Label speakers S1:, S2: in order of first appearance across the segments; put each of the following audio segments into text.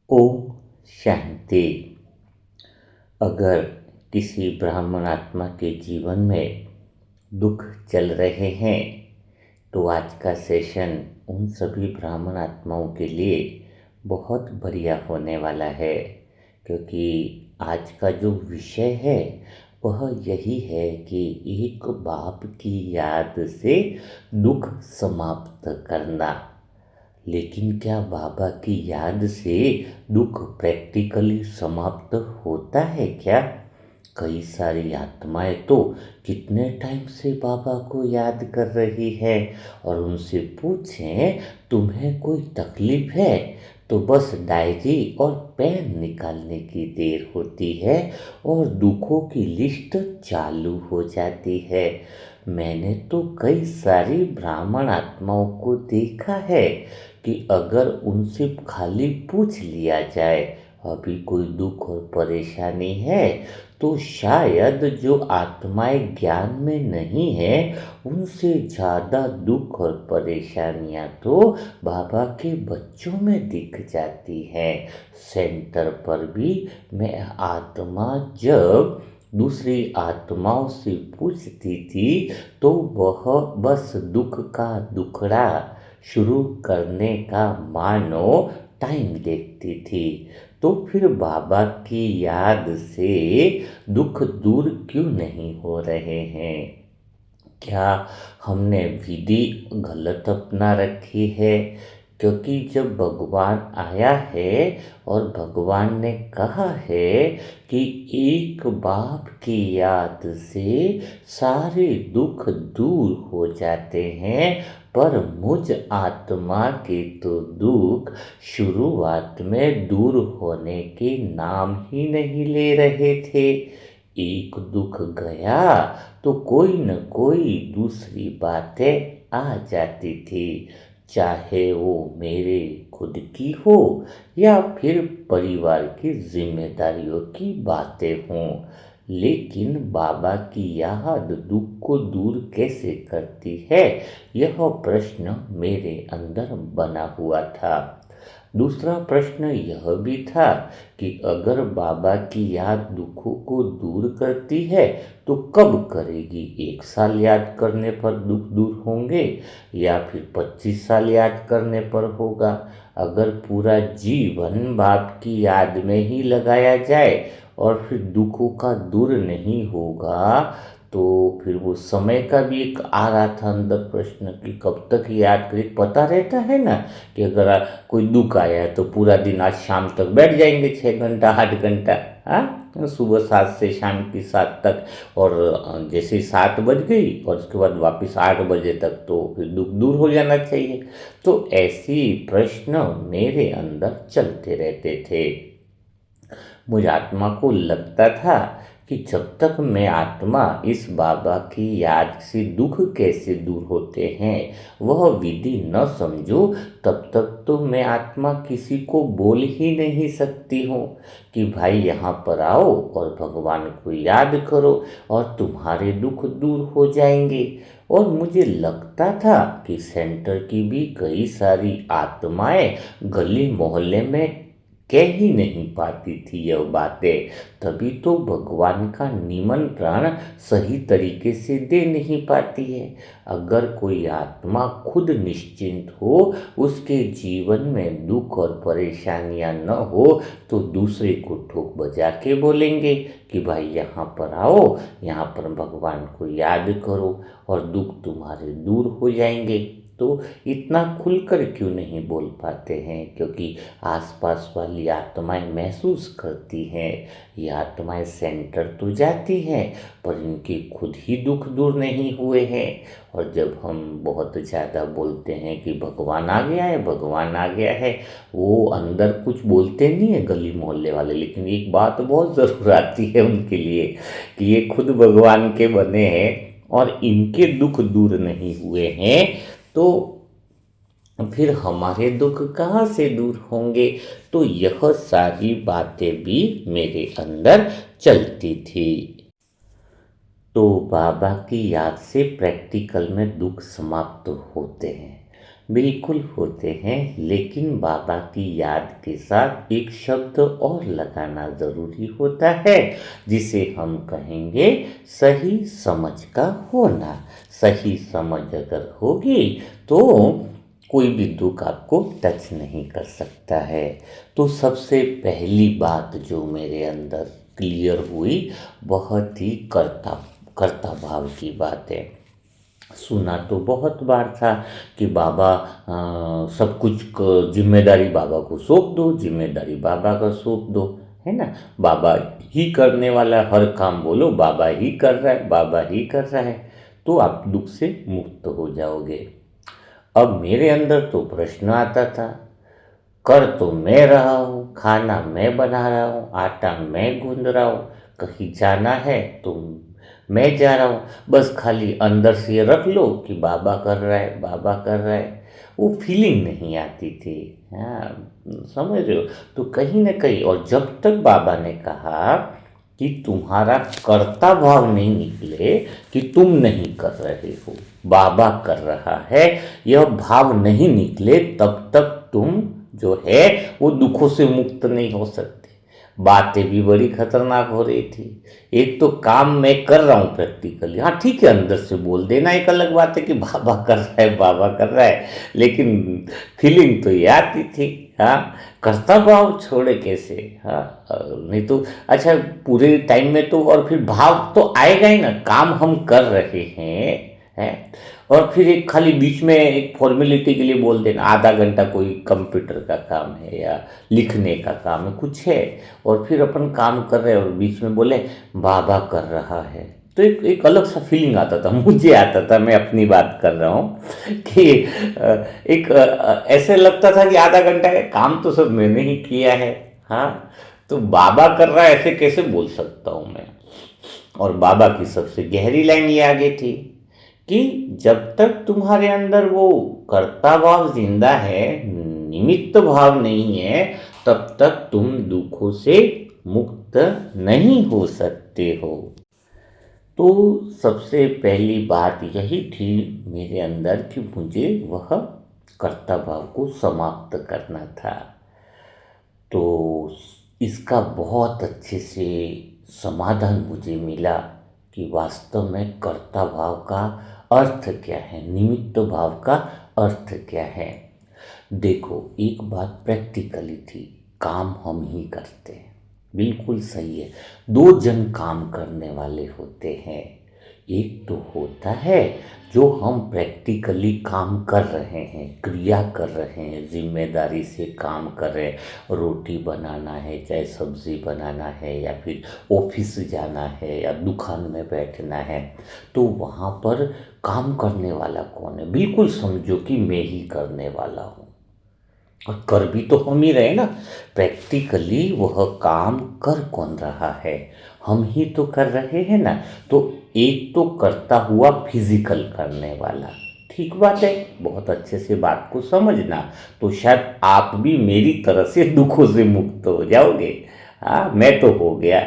S1: ओम शांति। अगर किसी ब्राह्मण आत्मा के जीवन में दुख चल रहे हैं तो आज का सेशन उन सभी ब्राह्मण आत्माओं के लिए बहुत बढ़िया होने वाला है, क्योंकि आज का जो विषय है वह यही है कि एक बाप की याद से दुख समाप्त करना। लेकिन क्या बाबा की याद से दुख प्रैक्टिकली समाप्त होता है क्या? कई सारी आत्माएं तो कितने टाइम से बाबा को याद कर रही है, और उनसे पूछें तुम्हें कोई तकलीफ है तो बस डायरी और पेन निकालने की देर होती है और दुखों की लिस्ट चालू हो जाती है। मैंने तो कई सारी ब्राह्मण आत्माओं को देखा है कि अगर उनसे खाली पूछ लिया जाए अभी कोई दुख और परेशानी है, तो शायद जो आत्माएं ज्ञान में नहीं है उनसे ज़्यादा दुख और परेशानियां तो बाबा के बच्चों में दिख जाती हैं। सेंटर पर भी मैं आत्मा जब दूसरी आत्माओं से पूछती थी तो वह बस दुख का दुखड़ा शुरू करने का मानो टाइम देखती थी। तो फिर बाबा की याद से दुख दूर क्यों नहीं हो रहे हैं? क्या हमने विधि गलत अपना रखी है? क्योंकि जब भगवान आया है और भगवान ने कहा है कि एक बाप की याद से सारे दुख दूर हो जाते हैं, पर मुझ आत्मा के तो दुख शुरुआत में दूर होने के नाम ही नहीं ले रहे थे। एक दुख गया तो कोई न कोई दूसरी बातें आ जाती थी, चाहे वो मेरे खुद की हो या फिर परिवार की जिम्मेदारियों की बातें हों। लेकिन बाबा की याद दुख को दूर कैसे करती है, यह प्रश्न मेरे अंदर बना हुआ था। दूसरा प्रश्न यह भी था कि अगर बाबा की याद दुखों को दूर करती है तो कब करेगी? 1 साल याद करने पर दुख दूर होंगे या फिर 25 साल याद करने पर होगा? अगर पूरा जीवन बाप की याद में ही लगाया जाए और फिर दुखों का दूर नहीं होगा, तो फिर वो समय का भी एक आ रहा था अंदर प्रश्न कि कब तक याद करें। पता रहता है ना कि अगर कोई दुख आया है तो पूरा दिन आज शाम तक बैठ जाएंगे, 6 घंटा 8 घंटा, हाँ, सुबह 7 से शाम की 7 तक। और जैसे 7 बज गई और उसके बाद वापस 8 बजे तक, तो फिर दुख दूर हो जाना चाहिए। तो ऐसी प्रश्न मेरे अंदर चलते रहते थे। मुझ आत्मा को लगता था कि जब तक मैं आत्मा इस बाबा की याद से दुख कैसे दूर होते हैं वह विधि न समझूं, तब तक तो मैं आत्मा किसी को बोल ही नहीं सकती हूँ कि भाई यहाँ पर आओ और भगवान को याद करो और तुम्हारे दुख दूर हो जाएंगे। और मुझे लगता था कि सेंटर की भी कई सारी आत्माएं गली मोहल्ले में कह ही नहीं पाती थी यह बातें, तभी तो भगवान का निमंत्रण सही तरीके से दे नहीं पाती है। अगर कोई आत्मा खुद निश्चिंत हो, उसके जीवन में दुख और परेशानियां न हो, तो दूसरे को ठोक बजा के बोलेंगे कि भाई यहाँ पर आओ, यहाँ पर भगवान को याद करो और दुख तुम्हारे दूर हो जाएंगे। तो इतना खुलकर क्यों नहीं बोल पाते हैं? क्योंकि आसपास वाली आत्माएं महसूस करती हैं, ये आत्माएं सेंटर तो जाती हैं पर इनके खुद ही दुख दूर नहीं हुए हैं। और जब हम बहुत ज़्यादा बोलते हैं कि भगवान आ गया है, भगवान आ गया है, वो अंदर कुछ बोलते नहीं है गली मोहल्ले वाले, लेकिन एक बात बहुत ज़रूर आती है उनके लिए कि ये खुद भगवान के बने हैं और इनके दुख दूर नहीं हुए हैं, तो फिर हमारे दुख कहाँ से दूर होंगे? तो यह सारी बातें भी मेरे अंदर चलती थी। तो बाबा की याद से प्रैक्टिकल में दुख समाप्त होते हैं, बिल्कुल होते हैं, लेकिन बाबा की याद के साथ एक शब्द और लगाना ज़रूरी होता है, जिसे हम कहेंगे सही समझ का होना। सही समझ अगर होगी तो कोई भी दुख आपको टच नहीं कर सकता है। तो सबसे पहली बात जो मेरे अंदर क्लियर हुई, बहुत ही कर्ता कर्ता भाव की बात है। सुना तो बहुत बार था कि बाबा सब कुछ जिम्मेदारी बाबा को सौंप दो, जिम्मेदारी बाबा का सौंप दो, है ना। बाबा ही करने वाला, हर काम बोलो बाबा ही कर रहा है, बाबा ही कर रहा है, तो आप दुख से मुक्त हो जाओगे। अब मेरे अंदर तो प्रश्न आता था, कर तो मैं रहा हूँ, खाना मैं बना रहा हूँ, आटा मैं गूंद रहा हूँ, कहीं जाना है तो मैं जा रहा हूँ, बस खाली अंदर से ये रख लो कि बाबा कर रहा है, बाबा कर रहा है। वो फीलिंग नहीं आती थी। हाँ, समझ रहे हो। तो कहीं ना कहीं, और जब तक बाबा ने कहा कि तुम्हारा कर्ता भाव नहीं निकले कि तुम नहीं कर रहे हो, बाबा कर रहा है, यह भाव नहीं निकले, तब तक तुम जो है वो दुखों से मुक्त नहीं हो सकते। बातें भी बड़ी खतरनाक हो रही थी। एक तो काम मैं कर रहा हूँ प्रैक्टिकली, हाँ ठीक है, अंदर से बोल देना एक अलग बात है कि बाबा कर रहा है, बाबा कर रहा है, लेकिन फीलिंग तो ये आती थी। हाँ, कर्ता भाव छोड़े कैसे। हाँ, नहीं तो अच्छा, पूरे टाइम में तो, और फिर भाव तो आएगा ही ना, काम हम कर रहे हैं, और फिर एक खाली बीच में एक फॉर्मेलिटी के लिए बोल देना, आधा घंटा कोई कंप्यूटर का काम है या लिखने का काम है, कुछ है, और फिर अपन काम कर रहे हैं और बीच में बोले बाबा कर रहा है, तो एक अलग सा फीलिंग आता था, मुझे आता था, मैं अपनी बात कर रहा हूँ कि ऐसे लगता था कि आधा घंटा का काम तो सब मैंने ही किया है। हाँ, तो बाबा कर रहा है ऐसे कैसे बोल सकता हूँ मैं। और बाबा की सबसे गहरी लाइन ये आगे थी कि जब तक तुम्हारे अंदर वो कर्ता भाव जिंदा है, निमित्त भाव नहीं है, तब तक तुम दुखों से मुक्त नहीं हो सकते हो। तो सबसे पहली बात यही थी मेरे अंदर कि मुझे वह कर्ता भाव को समाप्त करना था। तो इसका बहुत अच्छे से समाधान मुझे मिला कि वास्तव में कर्ता भाव का अर्थ क्या है, निमित्त भाव का अर्थ क्या है। देखो, एक बात प्रैक्टिकली थी, काम हम ही करते हैं, बिल्कुल सही है। दो जन काम करने वाले होते हैं, एक तो होता है जो हम प्रैक्टिकली काम कर रहे हैं, क्रिया कर रहे हैं, जिम्मेदारी से काम कर रहे हैं, रोटी बनाना है, चाहे सब्जी बनाना है, या फिर ऑफिस जाना है, या दुकान में बैठना है, तो वहाँ पर काम करने वाला कौन है, बिल्कुल समझो कि मैं ही करने वाला हूँ। और कर भी तो हम ही रहे ना, प्रैक्टिकली वह काम कर कौन रहा है, हम ही तो कर रहे हैं ना। तो एक तो करता हुआ फिजिकल करने वाला, ठीक बात है, बहुत अच्छे से बात को समझना, तो शायद आप भी मेरी तरह से दुखों से मुक्त हो जाओगे। हाँ, मैं तो हो गया,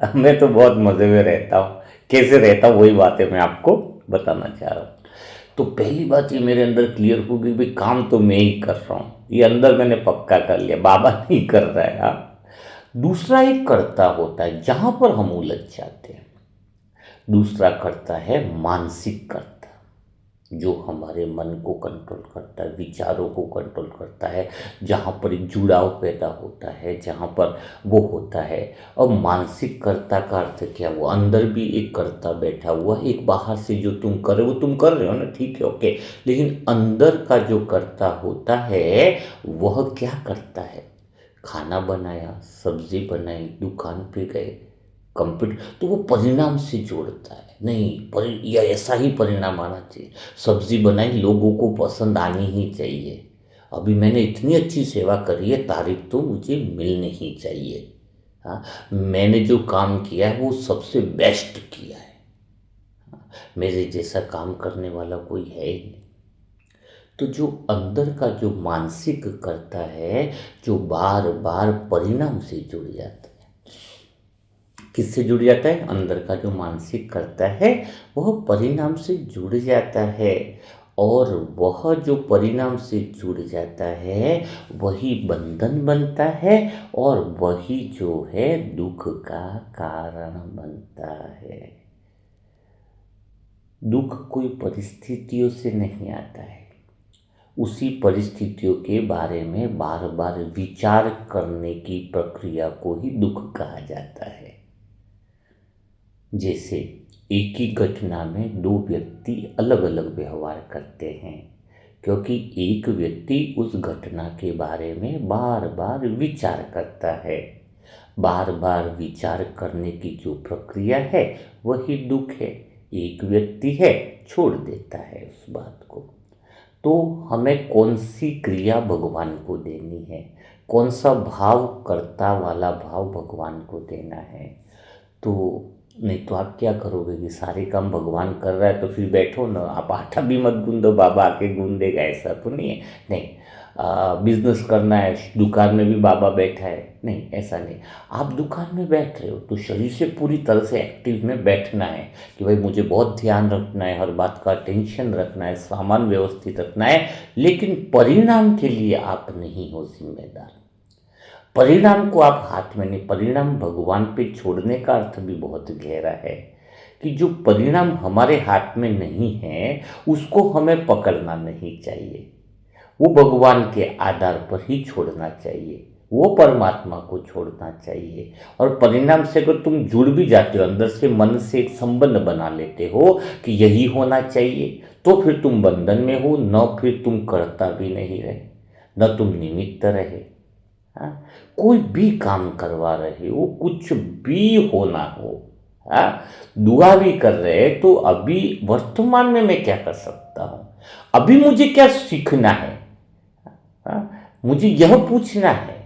S1: मैं तो बहुत मज़े में रहता हूँ। कैसे रहता हूँ वही बातें मैं आपको बताना चाह रहा हूँ। तो पहली बात ये मेरे अंदर क्लियर हो गई, भाई काम तो मैं ही कर रहा हूँ, ये अंदर मैंने पक्का कर लिया, बाबा नहीं कर रहा है। हाँ, दूसरा एक कर्ता होता है जहां पर हम उलझ जाते हैं। दूसरा कर्ता है मानसिक कर्ता, जो हमारे मन को कंट्रोल करता है, विचारों को कंट्रोल करता है, जहाँ पर एक जुड़ाव पैदा होता है, जहाँ पर वो होता है। और मानसिक कर्ता का अर्थ क्या, वो अंदर भी एक कर्ता बैठा हुआ है, एक बाहर से जो तुम कर रहे हो वो तुम कर रहे हो ना, ठीक है, ओके, लेकिन अंदर का जो कर्ता होता है वह क्या करता है, खाना बनाया, सब्जी बनाई, दुकान पे गए, कंप्यूटर, तो वो परिणाम से जोड़ता है, नहीं या ऐसा ही परिणाम आना चाहिए, सब्जी बनाई लोगों को पसंद आनी ही चाहिए, अभी मैंने इतनी अच्छी सेवा करी है, तारीफ तो मुझे मिलनी ही चाहिए। हाँ, मैंने जो काम किया है वो सबसे बेस्ट किया है, मेरे जैसा काम करने वाला कोई है ही नहीं। तो जो अंदर का जो मानसिक करता है, जो बार बार परिणाम से जुड़ जाता है, किससे जुड़ जाता है, अंदर का जो मानसिक करता है वह परिणाम से जुड़ जाता है। और वह जो परिणाम से जुड़ जाता है वही बंधन बनता है और वही जो है दुख का कारण बनता है। दुख कोई परिस्थितियों से नहीं आता है, उसी परिस्थितियों के बारे में बार बार विचार करने की प्रक्रिया को ही दुख कहा जाता है। जैसे एक ही घटना में दो व्यक्ति अलग अलग व्यवहार करते हैं, क्योंकि एक व्यक्ति उस घटना के बारे में बार बार विचार करता है। बार बार विचार करने की जो प्रक्रिया है वही दुख है। एक व्यक्ति है, छोड़ देता है उस बात को। तो हमें कौन सी क्रिया भगवान को देनी है, कौन सा भाव, कर्ता वाला भाव भगवान को देना है। तो नहीं तो आप क्या करोगे कि सारे काम भगवान कर रहा है तो फिर बैठो ना, आप आटा भी मत गूंदो, बाबा आके गूंद देगा, ऐसा तो नहीं है। नहीं, बिजनेस करना है, दुकान में भी बाबा बैठा है, नहीं ऐसा नहीं। आप दुकान में बैठ रहे हो तो शरीर से पूरी तरह से एक्टिव में बैठना है कि भाई मुझे बहुत ध्यान रखना है, हर बात का टेंशन रखना है, सामान व्यवस्थित रखना है, लेकिन परिणाम के लिए आप नहीं हो जिम्मेदार। परिणाम को आप हाथ में नहीं, परिणाम भगवान पे छोड़ने का अर्थ भी बहुत गहरा है कि जो परिणाम हमारे हाथ में नहीं है उसको हमें पकड़ना नहीं चाहिए, वो भगवान के आधार पर ही छोड़ना चाहिए, वो परमात्मा को छोड़ना चाहिए। और परिणाम से अगर तुम जुड़ भी जाते हो, अंदर से मन से एक संबंध बना लेते हो कि यही होना चाहिए, तो फिर तुम बंधन में हो, न फिर तुम करता भी नहीं रहे, न तुम निमित्त रहे। हाँ, कोई भी काम करवा रहे हो, कुछ भी होना हो, हाँ, दुआ भी कर रहे तो अभी वर्तमान में मैं क्या कर सकता हूँ, अभी मुझे क्या सीखना है। हाँ, मुझे यह पूछना है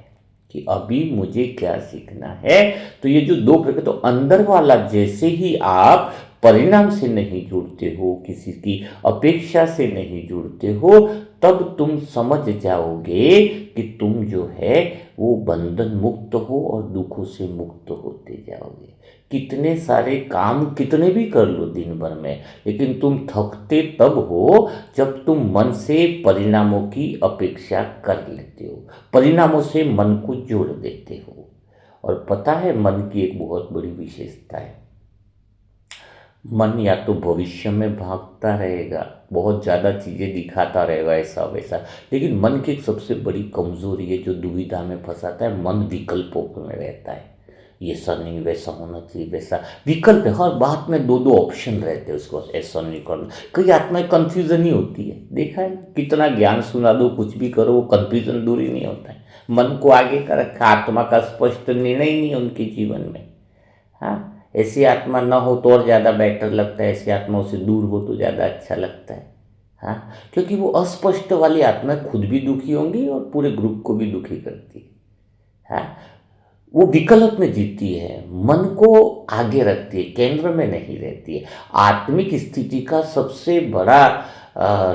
S1: कि अभी मुझे क्या सीखना है। तो ये जो दो प्रकार, तो अंदर वाला जैसे ही आप परिणाम से नहीं जुड़ते हो, किसी की अपेक्षा से नहीं जुड़ते हो, तब तुम समझ जाओगे कि तुम जो है वो बंधन मुक्त हो और दुखों से मुक्त होते जाओगे। कितने सारे काम कितने भी कर लो दिन भर में, लेकिन तुम थकते तब हो जब तुम मन से परिणामों की अपेक्षा कर लेते हो, परिणामों से मन को जोड़ देते हो। और पता है मन की एक बहुत बड़ी विशेषता है, मन या तो भविष्य में भागता रहेगा, बहुत ज़्यादा चीज़ें दिखाता रहेगा ऐसा वैसा, लेकिन मन की एक सबसे बड़ी कमजोरी है जो दुविधा में फंसाता है, मन विकल्पों में रहता है। ये ऐसा नहीं, वैसा होना चाहिए, वैसा विकल्प है, हर बात में दो दो ऑप्शन रहते हैं, उसको ऐसा नहीं करना। कई आत्माएं कन्फ्यूजन ही होती है, देखा है, कितना ज्ञान सुना दो, कुछ भी करो, वो कन्फ्यूजन दूर ही नहीं होता है। मन को आगे का रखा, आत्मा का स्पष्ट निर्णय ही नहीं है उनके जीवन में। हाँ, ऐसी आत्मा ना हो तो और ज़्यादा बेटर लगता है, ऐसी आत्माओं से दूर हो तो ज़्यादा अच्छा लगता है। हाँ, क्योंकि वो अस्पष्ट वाली आत्मा खुद भी दुखी होंगी और पूरे ग्रुप को भी दुखी करती है। हाँ, वो विकल्प में जीती है, मन को आगे रखती है, केंद्र में नहीं रहती है। आत्मिक स्थिति का सबसे बड़ा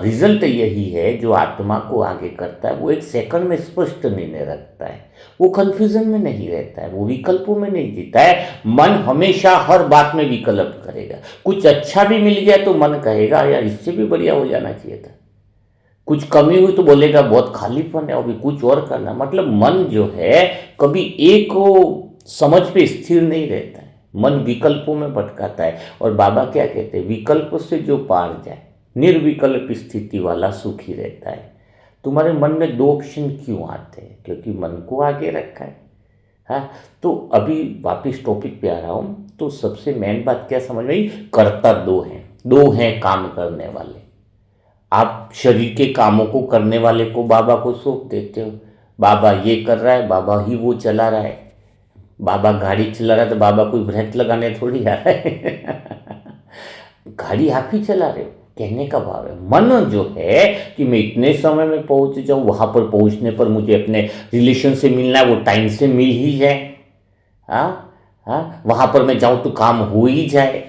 S1: रिजल्ट यही है, जो आत्मा को आगे करता है वो एक सेकंड में स्पष्ट निर्णय रखता है, वो कंफ्यूजन में नहीं रहता है, वो विकल्पों में नहीं जीता है। मन हमेशा हर बात में विकल्प करेगा, कुछ अच्छा भी मिल गया तो मन कहेगा यार इससे भी बढ़िया हो जाना चाहिए था, कुछ कमी हुई तो बोलेगा बहुत खालीपन है, अभी कुछ और करना। मतलब मन जो है कभी एक समझ पे स्थिर नहीं रहता है, मन विकल्पों में भटकाता है। और बाबा क्या कहते हैं, विकल्प से जो पार जाए निर्विकल्प स्थिति वाला सुखी रहता है। तुम्हारे मन में दो ऑप्शन क्यों आते हैं, क्योंकि मन को आगे रखा है। हाँ, तो अभी वापिस टॉपिक पे आ रहा हूँ। तो सबसे मेन बात क्या समझ में आई, कर्ता दो हैं काम करने वाले। आप शरीर के कामों को करने वाले को बाबा को सौंप देते हो, बाबा ये कर रहा है, बाबा ही वो चला रहा है। बाबा गाड़ी चला रहा है तो बाबा कोई ब्रेक लगाने थोड़ी आ रहा है गाड़ी आप ही चला रहे हो। कहने का भाव है मन जो है कि मैं इतने समय में पहुंच जाऊं, वहां पर पहुंचने पर मुझे अपने रिलेशन से मिलना है, वो टाइम से मिल ही जाए। हाँ, हाँ, वहां पर मैं जाऊं तो काम हो ही जाए।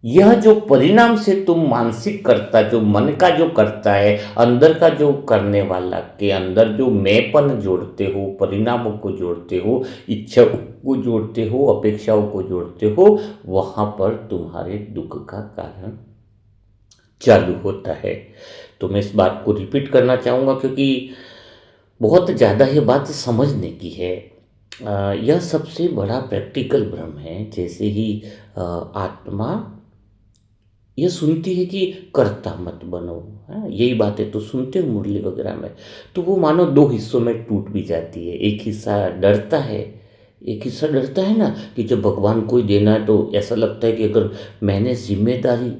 S1: यह जो परिणाम से तुम मानसिक करता, जो मन का जो करता है, अंदर का जो करने वाला के अंदर जो मैंपन जोड़ते हो, परिणामों को जोड़ते हो, इच्छाओं को जोड़ते हो, अपेक्षाओं को जोड़ते हो, वहां पर तुम्हारे दुख का कारण चालू होता है। तो मैं इस बात को रिपीट करना चाहूँगा क्योंकि बहुत ज़्यादा ये बात समझने की है। यह सबसे बड़ा प्रैक्टिकल भ्रम है। जैसे ही आत्मा ये सुनती है कि कर्ता मत बनो, हाँ, यही बातें तो सुनते हो मुरली वगैरह में, तो वो मानो दो हिस्सों में टूट भी जाती है। एक हिस्सा डरता है, एक हिस्सा डरता है ना कि जब भगवान को ही देना है तो ऐसा लगता है कि अगर मैंने जिम्मेदारी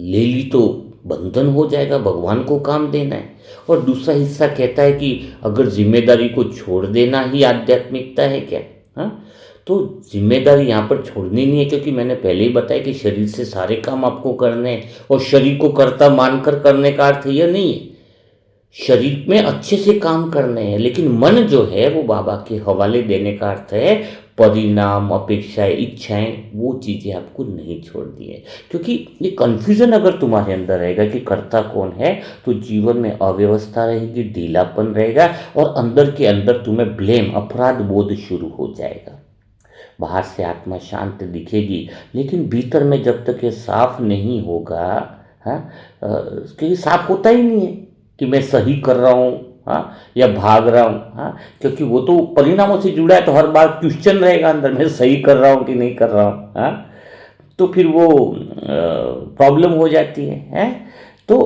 S1: ले ली तो बंधन हो जाएगा, भगवान को काम देना है। और दूसरा हिस्सा कहता है कि अगर जिम्मेदारी को छोड़ देना ही आध्यात्मिकता है क्या। हाँ, तो जिम्मेदारी यहाँ पर छोड़नी नहीं है, क्योंकि मैंने पहले ही बताया कि शरीर से सारे काम आपको करने हैं और शरीर को कर्ता मानकर करने का अर्थ यह नहीं है। शरीर में अच्छे से काम करने हैं, लेकिन मन जो है वो बाबा के हवाले देने का अर्थ है परिणाम, अपेक्षाएं, इच्छाएं, वो चीज़ें आपको नहीं छोड़नी है। क्योंकि ये कन्फ्यूज़न अगर तुम्हारे अंदर रहेगा कि कर्ता कौन है, तो जीवन में अव्यवस्था रहेगी, ढीलापन रहेगा और अंदर के अंदर तुम्हें ब्लेम, अपराध बोध शुरू हो जाएगा। बाहर से आत्मा शांत दिखेगी, लेकिन भीतर में जब तक ये साफ नहीं होगा, हाँ, क्योंकि साफ होता ही नहीं है कि मैं सही कर रहा हूँ, हाँ, या भाग रहा हूँ, हाँ, क्योंकि वो तो परिणामों से जुड़ा है, तो हर बार क्वेश्चन रहेगा अंदर, मैं सही कर रहा हूँ कि नहीं कर रहा हूँ, हाँ, तो फिर वो प्रॉब्लम हो जाती है। तो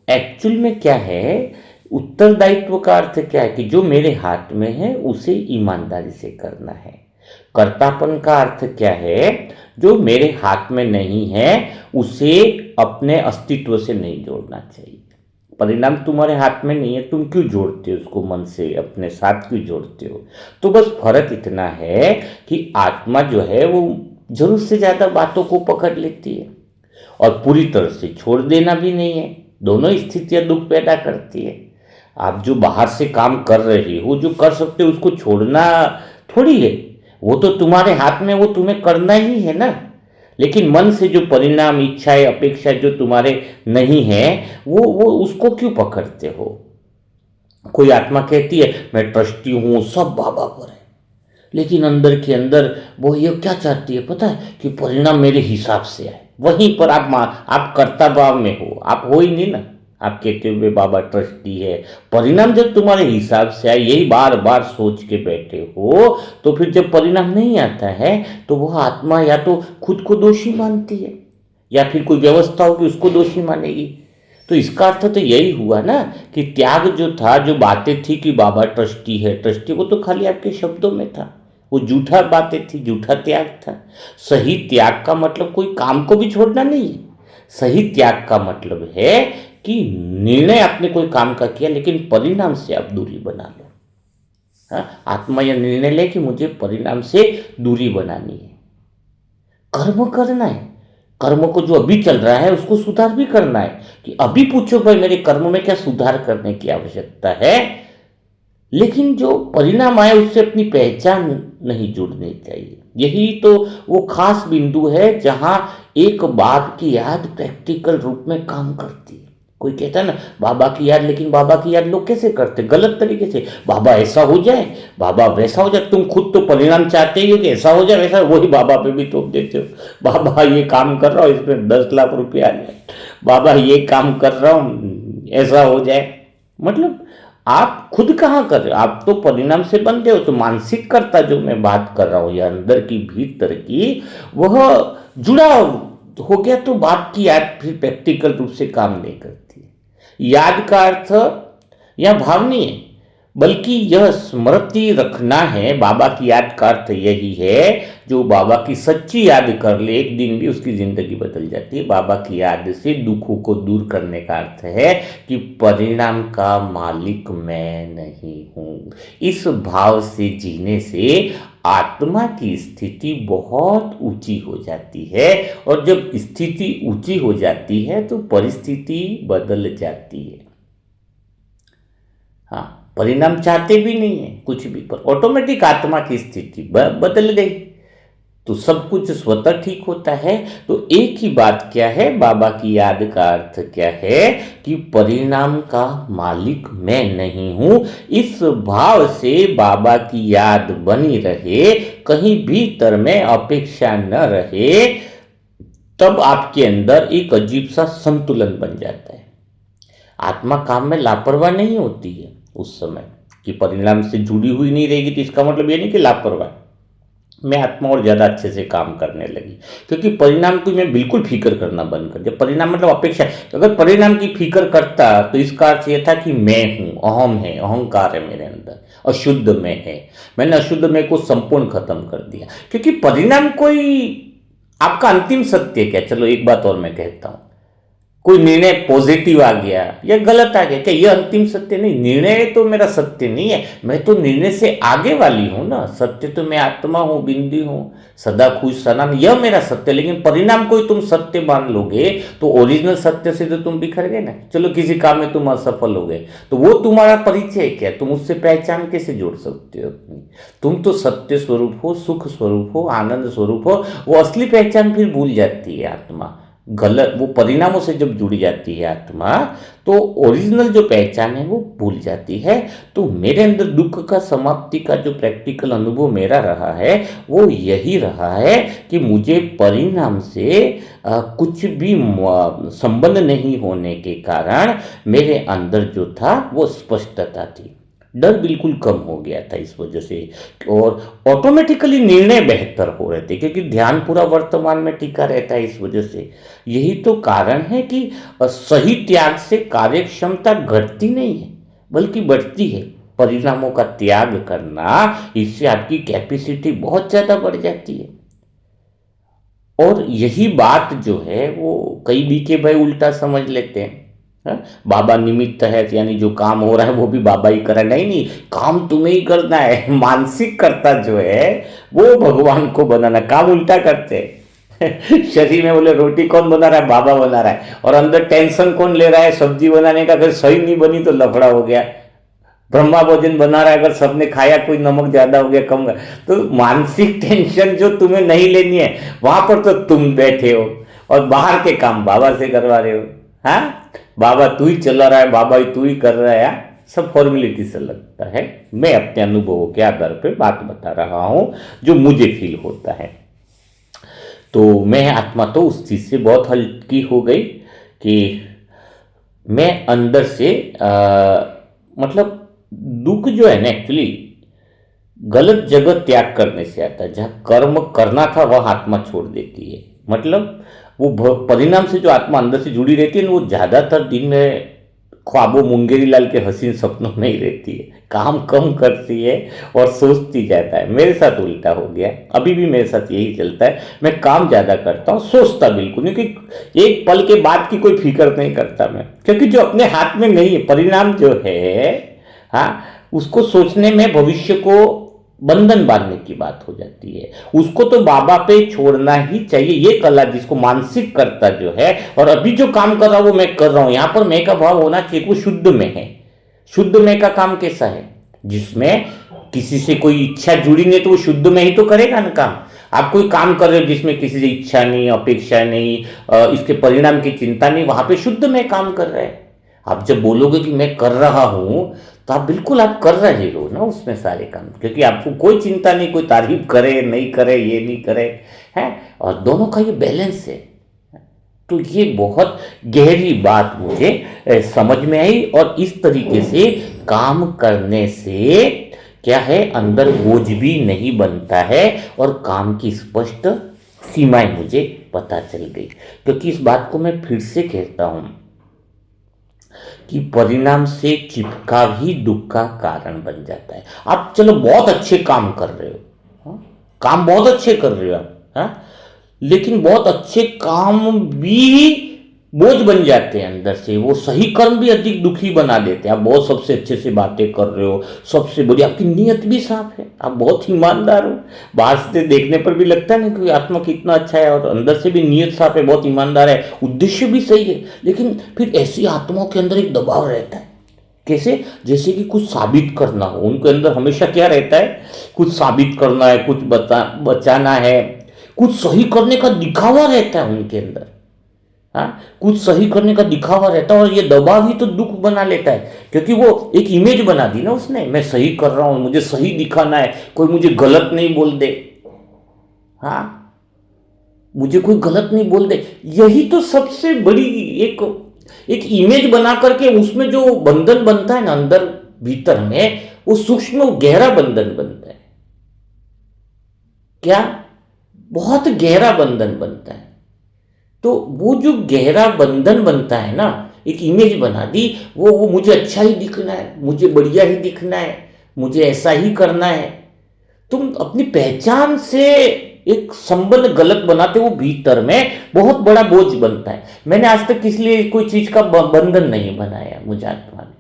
S1: एक्चुअल में क्या है, उत्तरदायित्व का अर्थ क्या है कि जो मेरे हाथ में है उसे ईमानदारी से करना है। कर्तापन का अर्थ क्या है, जो मेरे हाथ में नहीं है उसे अपने अस्तित्व से नहीं जोड़ना चाहिए। परिणाम तुम्हारे हाथ में नहीं है, तुम क्यों जोड़ते हो उसको मन से, अपने साथ क्यों जोड़ते हो। तो बस फर्क इतना है कि आत्मा जो है वो जरूरत से ज़्यादा बातों को पकड़ लेती है और पूरी तरह से छोड़ देना भी नहीं है। दोनों स्थितियां दुख पैदा करती है। आप जो बाहर से काम कर रहे हो, जो कर सकते हो, उसको छोड़ना थोड़ी है, वो तो तुम्हारे हाथ में, वो तुम्हें करना ही है ना। लेकिन मन से जो परिणाम, इच्छाएं, अपेक्षा जो तुम्हारे नहीं है, वो उसको क्यों पकड़ते हो। कोई आत्मा कहती है मैं ट्रस्टी हूँ, सब बाबा पर है, लेकिन अंदर के अंदर वो ये क्या चाहती है पता है, कि परिणाम मेरे हिसाब से आए। वहीं पर आप कर्ता भाव में हो, आप हो ही नहीं ना। आप कहते हुए बाबा ट्रस्टी है, परिणाम जब तुम्हारे हिसाब से आए, यही बार बार सोच के बैठे हो, तो फिर जब परिणाम नहीं आता है तो वह आत्मा या तो खुद को दोषी मानती है, या फिर कोई व्यवस्था होगी उसको दोषी मानेगी। तो इसका अर्थ तो यही हुआ ना कि त्याग जो था, जो बातें थी कि बाबा ट्रस्टी है, ट्रस्टी, वो तो खाली आपके शब्दों में था, वो झूठा बातें थी, झूठा त्याग था। सही त्याग का मतलब कोई काम को भी छोड़ना नहीं है। सही त्याग का मतलब है कि निर्णय आपने कोई काम का किया, लेकिन परिणाम से आप दूरी बना लो। हाँ, आत्मा यह निर्णय ले कि मुझे परिणाम से दूरी बनानी है, कर्म करना है। कर्म को जो अभी चल रहा है उसको सुधार भी करना है, कि अभी पूछो भाई मेरे कर्म में क्या सुधार करने की आवश्यकता है। लेकिन जो परिणाम आए उससे अपनी पहचान नहीं जुड़नी चाहिए। यही तो वो खास बिंदु है जहां एक बाप की याद प्रैक्टिकल रूप में काम करती है। कोई कहता है ना बाबा की याद, लेकिन बाबा की याद लोग कैसे करते, गलत तरीके से। बाबा ऐसा हो जाए, बाबा वैसा हो जाए। तुम खुद तो परिणाम चाहते ही हो कि ऐसा हो जाए वैसा, वही बाबा पे भी थोप देते हो। बाबा ये काम कर रहा हूँ, इसमें 10 लाख रुपया आ जाए, बाबा ये काम कर रहा हूँ ऐसा हो जाए। मतलब आप खुद कहाँ कर रहे हो, आप तो परिणाम से बनते हो। तो मानसिक कर्ता जो मैं बात कर रहा हूँ, या अंदर की भीतर की, वह जुड़ा हो गया तो बात की याद फिर प्रैक्टिकल रूप से काम नहीं करती है। याद का अर्थ या भाव नहीं है, बल्कि यह स्मृति रखना है। बाबा की याद का अर्थ यही है, जो बाबा की सच्ची याद कर ले एक दिन भी उसकी जिंदगी बदल जाती है। बाबा की याद से दुखों को दूर करने का अर्थ है कि परिणाम का मालिक मैं नहीं हूँ। इस भाव से जीने से आत्मा की स्थिति बहुत ऊंची हो जाती है, और जब स्थिति ऊंची हो जाती है तो परिस्थिति बदल जाती है। हाँ, परिणाम चाहते भी नहीं है कुछ भी, पर ऑटोमेटिक आत्मा की स्थिति बदल गई तो सब कुछ स्वतः ठीक होता है। तो एक ही बात क्या है, बाबा की याद का अर्थ क्या है कि परिणाम का मालिक मैं नहीं हूं। इस भाव से बाबा की याद बनी रहे, कहीं भीतर में अपेक्षा न रहे, तब आपके अंदर एक अजीब सा संतुलन बन जाता है। आत्मा काम में लापरवाह नहीं होती है उस समय, कि परिणाम से जुड़ी हुई नहीं रहेगी तो इसका मतलब ये नहीं कि लापरवाह। मैं आत्मा और ज़्यादा अच्छे से काम करने लगी, क्योंकि परिणाम की मैं बिल्कुल फिक्र करना बंद कर दिया। परिणाम मतलब अपेक्षा। तो अगर परिणाम की फिक्र करता तो इसका अर्थ यह था कि मैं हूँ, अहम है, अहंकार है मेरे अंदर, अशुद्ध मैं है। मैंने अशुद्ध मैं को संपूर्ण खत्म कर दिया, क्योंकि परिणाम कोई आपका अंतिम सत्य क्या। चलो एक बात और मैं कहता हूँ, कोई निर्णय पॉजिटिव आ गया या गलत आ गया, क्या यह अंतिम सत्य नहीं। निर्णय तो मेरा सत्य नहीं है, मैं तो निर्णय से आगे वाली हूं ना। सत्य तो मैं आत्मा हूं, बिंदी हूं, सदा खुश सनम, यह मेरा सत्य। लेकिन परिणाम को ही तुम सत्य मान लोगे तो ओरिजिनल सत्य से तो तुम बिखर गए ना। चलो किसी काम में तुम असफल हो गए तो वो तुम्हारा परिचय क्या, तुम उससे पहचान कैसे जोड़ सकते हो अपनी। तुम तो सत्य स्वरूप हो, सुख स्वरूप हो, आनंद स्वरूप हो। वो असली पहचान फिर भूल जाती है आत्मा। गलत वो परिणामों से जब जुड़ी जाती है आत्मा, तो ओरिजिनल जो पहचान है वो भूल जाती है। तो मेरे अंदर दुख का समाप्ति का जो प्रैक्टिकल अनुभव मेरा रहा है वो यही रहा है कि मुझे परिणाम से कुछ भी संबंध नहीं होने के कारण मेरे अंदर जो था वो स्पष्टता थी। डर बिल्कुल कम हो गया था इस वजह से, और ऑटोमेटिकली निर्णय बेहतर हो रहे थे, क्योंकि ध्यान पूरा वर्तमान में टिका रहता है इस वजह से। यही तो कारण है कि सही त्याग से कार्य क्षमता घटती नहीं है बल्कि बढ़ती है। परिणामों का त्याग करना, इससे आपकी कैपेसिटी बहुत ज़्यादा बढ़ जाती है। और यही बात जो है वो कई बीके भाई उल्टा समझ लेते हैं। हाँ? बाबा निमित्त है, यानी जो काम हो रहा है वो भी बाबा ही कर रहा है। नहीं नहीं, काम तुम्हें ही करना है। मानसिक कर्ता जो है वो भगवान को बनाना, काम उल्टा करते हैं। शरीर में बोले रोटी कौन बना रहा है, बाबा बना रहा है, और अंदर टेंशन कौन ले रहा है सब्जी बनाने का। अगर सही नहीं बनी तो लफड़ा हो गया। ब्रह्मा भोजन बना रहा है, अगर सबने खाया, कोई नमक ज्यादा हो गया, कम गया, तो मानसिक टेंशन जो तुम्हें नहीं लेनी है वहां पर तो तुम बैठे हो और बाहर के काम बाबा से करवा रहे हो। हाँ, बाबा तू ही चला रहा है, बाबा ही तू ही कर रहा है। सब फॉर्मेलिटी से लगता है। मैं अपने अनुभवों के आधार पर बात बता रहा हूं जो मुझे फील होता है। तो मैं आत्मा तो उस चीज से बहुत हल्की हो गई कि मैं अंदर से मतलब दुख जो है ना एक्चुअली गलत जगह त्याग करने से आता है। जहाँ कर्म करना था वह आत्मा छोड़ देती है। मतलब वो परिणाम से जो आत्मा अंदर से जुड़ी रहती है ना, वो ज़्यादातर दिन में ख्वाबों मुंगेरी लाल के हसीन सपनों में ही रहती है। काम कम करती है और सोचती ज़्यादा है। मेरे साथ उल्टा हो गया, अभी भी मेरे साथ यही चलता है। मैं काम ज़्यादा करता हूँ, सोचता बिल्कुल नहीं, क्योंकि एक पल के बाद की कोई फिक्र नहीं करता मैं, क्योंकि जो अपने हाथ में नहीं है परिणाम जो है, हाँ, उसको सोचने में भविष्य को बंधन बांधने की बात हो जाती है। उसको तो बाबा पे छोड़ना ही चाहिए। ये कला जिसको मानसिक कर्ता जो है, और अभी जो काम कर रहा हूं वो मैं कर रहा हूं, यहां पर मैं का भाव होना चाहिए, वो शुद्ध में है। शुद्ध में का काम कैसा है, जिसमें किसी से कोई इच्छा जुड़ी नहीं, तो वो शुद्ध में ही तो करेगा ना काम। आप कोई काम कर रहे हो जिसमें किसी से इच्छा नहीं, अपेक्षा नहीं, इसके परिणाम की चिंता नहीं, वहां पे शुद्ध में काम कर रहे हैं। आप जब बोलोगे कि मैं कर रहा हूं, तो आप बिल्कुल आप कर रहे हो ना उसमें सारे काम, क्योंकि आपको कोई चिंता नहीं, कोई तारीफ करे नहीं करे, ये नहीं करे, है। और दोनों का ये बैलेंस है। तो ये बहुत गहरी बात मुझे समझ में आई। और इस तरीके से काम करने से क्या है, अंदर बोझ भी नहीं बनता है और काम की स्पष्ट सीमाएं मुझे पता चल गई। क्योंकि इस बात को मैं फिर से कहता हूं कि परिणाम से चिपका भी दुख का कारण बन जाता है। आप चलो बहुत अच्छे काम कर रहे हो, हाँ? काम बहुत अच्छे कर रहे हो आप, हाँ? लेकिन बहुत अच्छे काम भी बोझ बन जाते हैं अंदर से। वो सही कर्म भी अधिक दुखी बना देते हैं। आप बहुत सबसे अच्छे से बातें कर रहे हो, सबसे बड़ी आपकी नीयत भी साफ है, आप बहुत ईमानदार हो। बाहर से देखने पर भी लगता है ना कि आत्मा कितना अच्छा है, और अंदर से भी नीयत साफ है, बहुत ईमानदार है, उद्देश्य भी सही है। लेकिन फिर ऐसी आत्माओं के अंदर एक दबाव रहता है। कैसे, जैसे कि कुछ साबित करना हो। उनके अंदर हमेशा क्या रहता है, कुछ साबित करना है, कुछ बचाना है, कुछ सही करने का दिखावा रहता है उनके अंदर। हाँ, कुछ सही करने का दिखावा रहता है, और ये दबाव ही तो दुख बना लेता है। क्योंकि वो एक इमेज बना दी ना उसने, मैं सही कर रहा हूं, मुझे सही दिखाना है, कोई मुझे गलत नहीं बोल दे। हाँ, मुझे कोई गलत नहीं बोल दे। यही तो सबसे बड़ी एक एक इमेज बना करके उसमें जो बंधन बनता है ना अंदर भीतर में, वो सूक्ष्म गहरा बंधन बनता है। क्या? बहुत गहरा बंधन बनता है। तो वो जो गहरा बंधन बनता है ना, एक इमेज बना दी, वो मुझे अच्छा ही दिखना है, मुझे बढ़िया ही दिखना है, मुझे ऐसा ही करना है। तुम अपनी पहचान से एक संबंध गलत बनाते हो, भीतर में बहुत बड़ा बोझ बनता है। मैंने आज तक किसी लिए कोई चीज का बंधन नहीं बनाया मुझे आत्मा ने।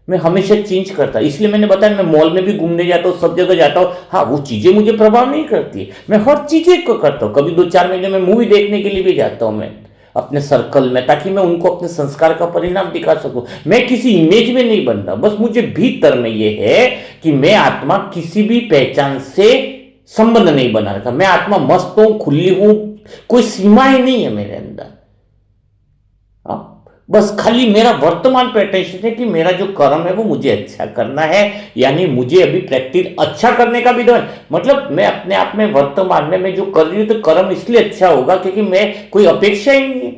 S1: मैं हमेशा चेंज करता, इसलिए मैंने बताया, मैं मॉल में भी घूमने जाता हूँ, सब जगह जाता हूँ। हाँ, वो चीजें मुझे प्रभाव नहीं करती, मैं हर चीजें को करता हूँ। कभी 2-4 महीने में मूवी देखने के लिए भी जाता हूँ मैं अपने सर्कल में, ताकि मैं उनको अपने संस्कार का परिणाम दिखा सकूं। मैं किसी इमेज में नहीं बनता, बस मुझे भीतर में ये है कि मैं आत्मा किसी भी पहचान से संबंध नहीं बना रखा। मैं आत्मा मस्त हूं, खुली हूं, कोई सीमाएं नहीं है मेरे अंदर। बस खाली मेरा वर्तमान पे अटेंशन है कि मेरा जो कर्म है वो मुझे अच्छा करना है, यानी मुझे अभी प्रैक्टिस अच्छा करने का भी दो। मतलब मैं अपने आप में वर्तमान में मैं जो कर रही हूँ तो कर्म इसलिए अच्छा होगा क्योंकि मैं कोई अपेक्षा ही नहीं है।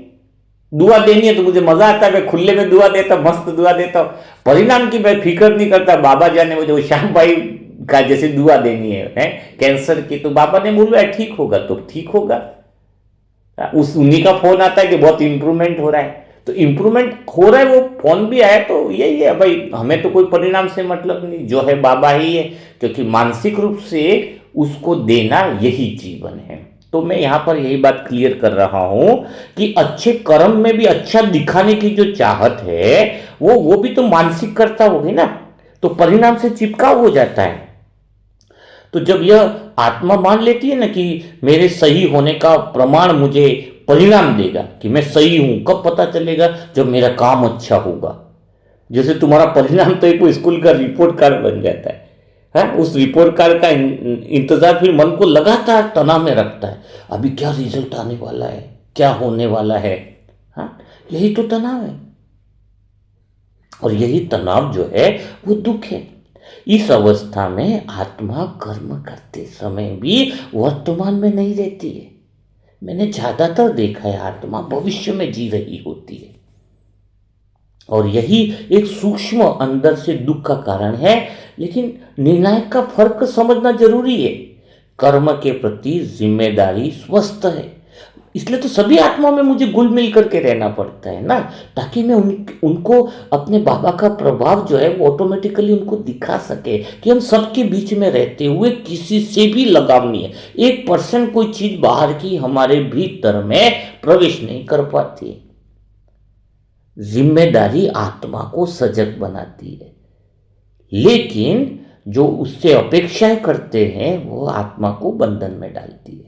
S1: दुआ देनी है तो मुझे मजा आता है, मैं खुले में दुआ देता हूँ, मस्त दुआ देता हूँ। परिणाम की मैं फिक्र नहीं करता। बाबा जाने मुझे वो श्याम भाई का जैसे दुआ देनी है कैंसर की, तो बाबा ने बोला ठीक होगा तो ठीक होगा। उस उन्हीं का फोन आता है कि बहुत इंप्रूवमेंट हो रहा है, तो इंप्रूवमेंट हो रहा है, वो फोन भी आया तो यही है भाई, हमें तो कोई परिणाम से मतलब नहीं, जो है बाबा ही है, क्योंकि मानसिक रूप से उसको देना यही जीवन है। तो मैं यहां पर यही बात क्लियर कर रहा हूं कि अच्छे कर्म में भी अच्छा दिखाने की जो चाहत है वो भी तो मानसिकता होगी ना, तो परिणाम से चिपकाव हो जाता है। तो जब यह आत्मा मान लेती है ना कि मेरे सही होने का प्रमाण मुझे परिणाम देगा कि मैं सही हूं, कब पता चलेगा? जब मेरा काम अच्छा होगा। जैसे तुम्हारा परिणाम तो एक स्कूल का रिपोर्ट कार्ड बन जाता है, उस रिपोर्ट कार्ड का इंतजार फिर मन को लगातार तनाव में रखता है। अभी क्या रिजल्ट आने वाला है, क्या होने वाला है। हाँ, यही तो तनाव है, और यही तनाव जो है वो दुख है। इस अवस्था में आत्मा कर्म करते समय भी वर्तमान में नहीं रहती है। मैंने ज्यादातर देखा है आत्मा भविष्य में जी रही होती है, और यही एक सूक्ष्म अंदर से दुख का कारण है। लेकिन निर्णायक का फर्क समझना जरूरी है। कर्म के प्रति जिम्मेदारी स्वस्थ है, इसलिए तो सभी आत्मा में मुझे घुल मिल करके रहना पड़ता है ना, ताकि मैं उनको अपने बाबा का प्रभाव जो है वो ऑटोमेटिकली उनको दिखा सके कि हम सबके बीच में रहते हुए किसी से भी लगाव नहीं है। 1% कोई चीज बाहर की हमारे भीतर में प्रवेश नहीं कर पाती। जिम्मेदारी आत्मा को सजग बनाती है, लेकिन जो उससे अपेक्षाएं करते हैं वो आत्मा को बंधन में डालती है।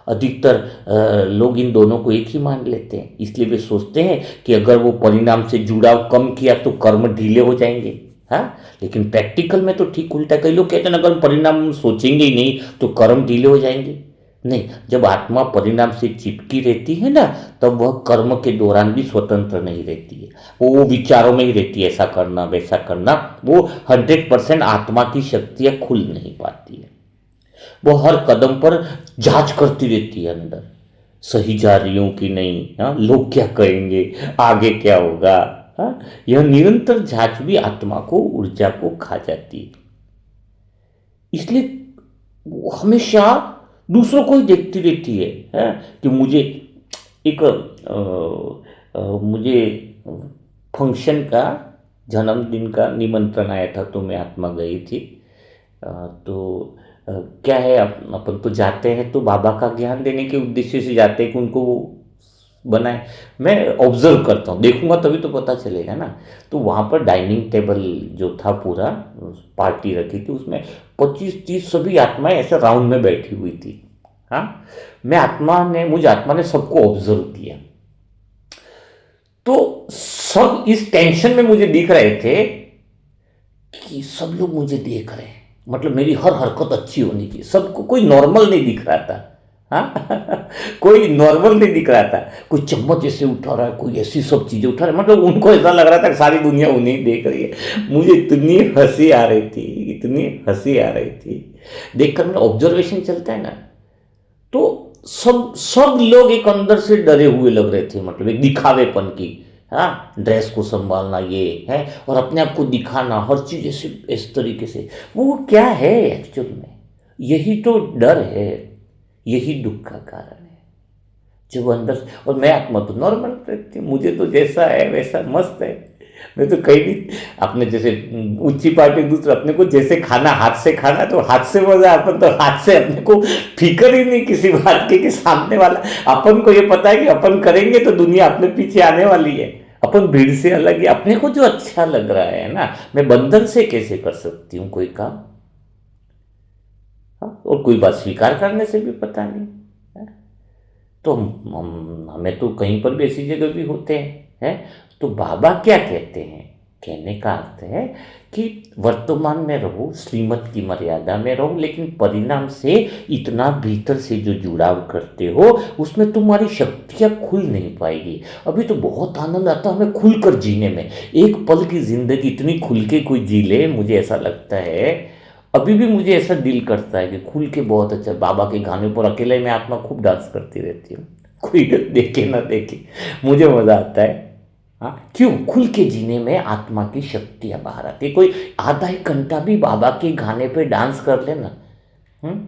S1: अधिकतर लोग इन दोनों को एक ही मान लेते हैं, इसलिए वे सोचते हैं कि अगर वो परिणाम से जुड़ाव कम किया तो कर्म ढीले हो जाएंगे। हाँ, लेकिन प्रैक्टिकल में तो ठीक उल्टा। कई लोग कहते हैं अगर हम परिणाम सोचेंगे ही नहीं तो कर्म ढीले हो जाएंगे। नहीं, जब आत्मा परिणाम से चिपकी रहती है ना, तब वह कर्म के दौरान भी स्वतंत्र नहीं रहती है। वो विचारों में ही रहती है, ऐसा करना वैसा करना। वो 100% आत्मा की शक्तियां खुल नहीं पाती है। वो हर कदम पर जांच करती रहती है अंदर, सही जा रही हूं कि नहीं, हाँ, लोग क्या कहेंगे, आगे क्या होगा। हाँ, यह निरंतर जांच भी आत्मा को, ऊर्जा को खा जाती है। इसलिए वो हमेशा दूसरों को ही देखती रहती है, कि मुझे एक मुझे फंक्शन का, जन्मदिन का निमंत्रण आया था, तो मैं आत्मा गई थी। तो क्या है, अपन तो जाते हैं तो बाबा का ज्ञान देने के उद्देश्य से जाते हैं कि उनको वो बनाए। मैं ऑब्जर्व करता हूँ, देखूंगा तभी तो पता चलेगा ना। तो वहाँ पर डाइनिंग टेबल जो था, पूरा पार्टी रखी थी, उसमें 25-30 सभी आत्माएं ऐसे राउंड में बैठी हुई थी। हाँ, मुझे आत्मा ने सबको ऑब्जर्व किया। तो सब इस टेंशन में मुझे दिख रहे थे कि सब लोग मुझे देख रहे हैं, मतलब मेरी हर हरकत अच्छी होनी चाहिए। सबको कोई नॉर्मल नहीं दिख रहा था। हाँ कोई नॉर्मल नहीं दिख रहा था। कोई चम्मच ऐसे उठा रहा है, कोई ऐसी सब चीजें उठा रहा है, मतलब उनको ऐसा लग रहा था कि सारी दुनिया उन्हें देख रही है। मुझे इतनी हंसी आ रही थी, इतनी हंसी आ रही थी देखकर। मेरा ऑब्जर्वेशन चलता है ना, तो सब सब लोग एक अंदर से डरे हुए लग रहे थे, मतलब एक दिखावेपन की। हाँ, ड्रेस को संभालना ये है और अपने आप को दिखाना, हर चीज़ ऐसे इस तरीके से। वो क्या है एक्चुअल में? यही तो डर है, यही दुख का कारण है। जब अंदर से, और मैं आत्मा तो नॉर्मल रहती हूँ, मुझे तो जैसा है वैसा मस्त है। मैं तो कहीं भी, अपने जैसे ऊंची पार्टी दूसरे, अपने को जैसे खाना हाथ से खाना तो हाथ से मजा, अपन तो हाथ से, अपने को फिक्र ही नहीं किसी बात की कि सामने वाला, अपन को ये पता है कि अपन करेंगे तो दुनिया अपने पीछे आने वाली है। अपन भीड़ से अलग है, अपने को जो अच्छा लग रहा है ना, मैं बंधन से कैसे कर सकती हूँ कोई काम? हाँ? और कोई बात स्वीकार करने से भी पता नहीं। तो हमें तो कहीं पर भी ऐसी जगह भी होते हैं। तो बाबा क्या कहते हैं? कहने का अर्थ है कि वर्तमान में रहो, श्रीमत की मर्यादा में रहो, लेकिन परिणाम से इतना भीतर से जो जुड़ाव करते हो, उसमें तुम्हारी शक्तियाँ खुल नहीं पाएगी। अभी तो बहुत आनंद आता है हमें खुलकर जीने में। एक पल की जिंदगी इतनी खुल के कोई जी ले, मुझे ऐसा लगता है। अभी भी मुझे ऐसा दिल करता है कि खुल के बहुत अच्छा, बाबा के गाने पर अकेले में आत्मा खूब डांस करती रहती हूँ, कोई देखे ना देखे, मुझे मजा आता है। हाँ, क्यों? खुल के जीने में आत्मा की शक्तियाँ बाहर आती है। कोई आधा एक घंटा भी बाबा के गाने पे डांस कर लेना, हम्म,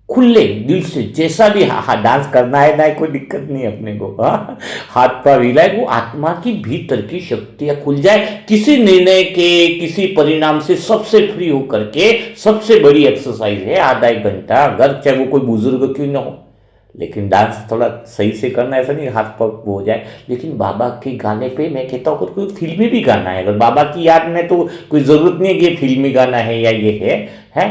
S1: खुले दिल से, जैसा भी, हाँ हाँ डांस करना है ना, कोई दिक्कत नहीं है अपने को। हाँ, हाथ पैर हिलाए, वो आत्मा की भीतर की शक्तियां खुल जाए, किसी निर्णय के, किसी परिणाम से सबसे फ्री होकर के। सबसे बड़ी एक्सरसाइज है आधा एक घंटा, अगर चाहे वो कोई बुजुर्ग क्यों ना हो, लेकिन डांस थोड़ा सही से करना, ऐसा नहीं हाथ पग हो जाए। लेकिन बाबा के गाने पे मैं कहता हूँ, कोई फिल्मी भी गाना है, अगर बाबा की याद में, तो कोई ज़रूरत नहीं है कि ये फिल्मी गाना है या ये है।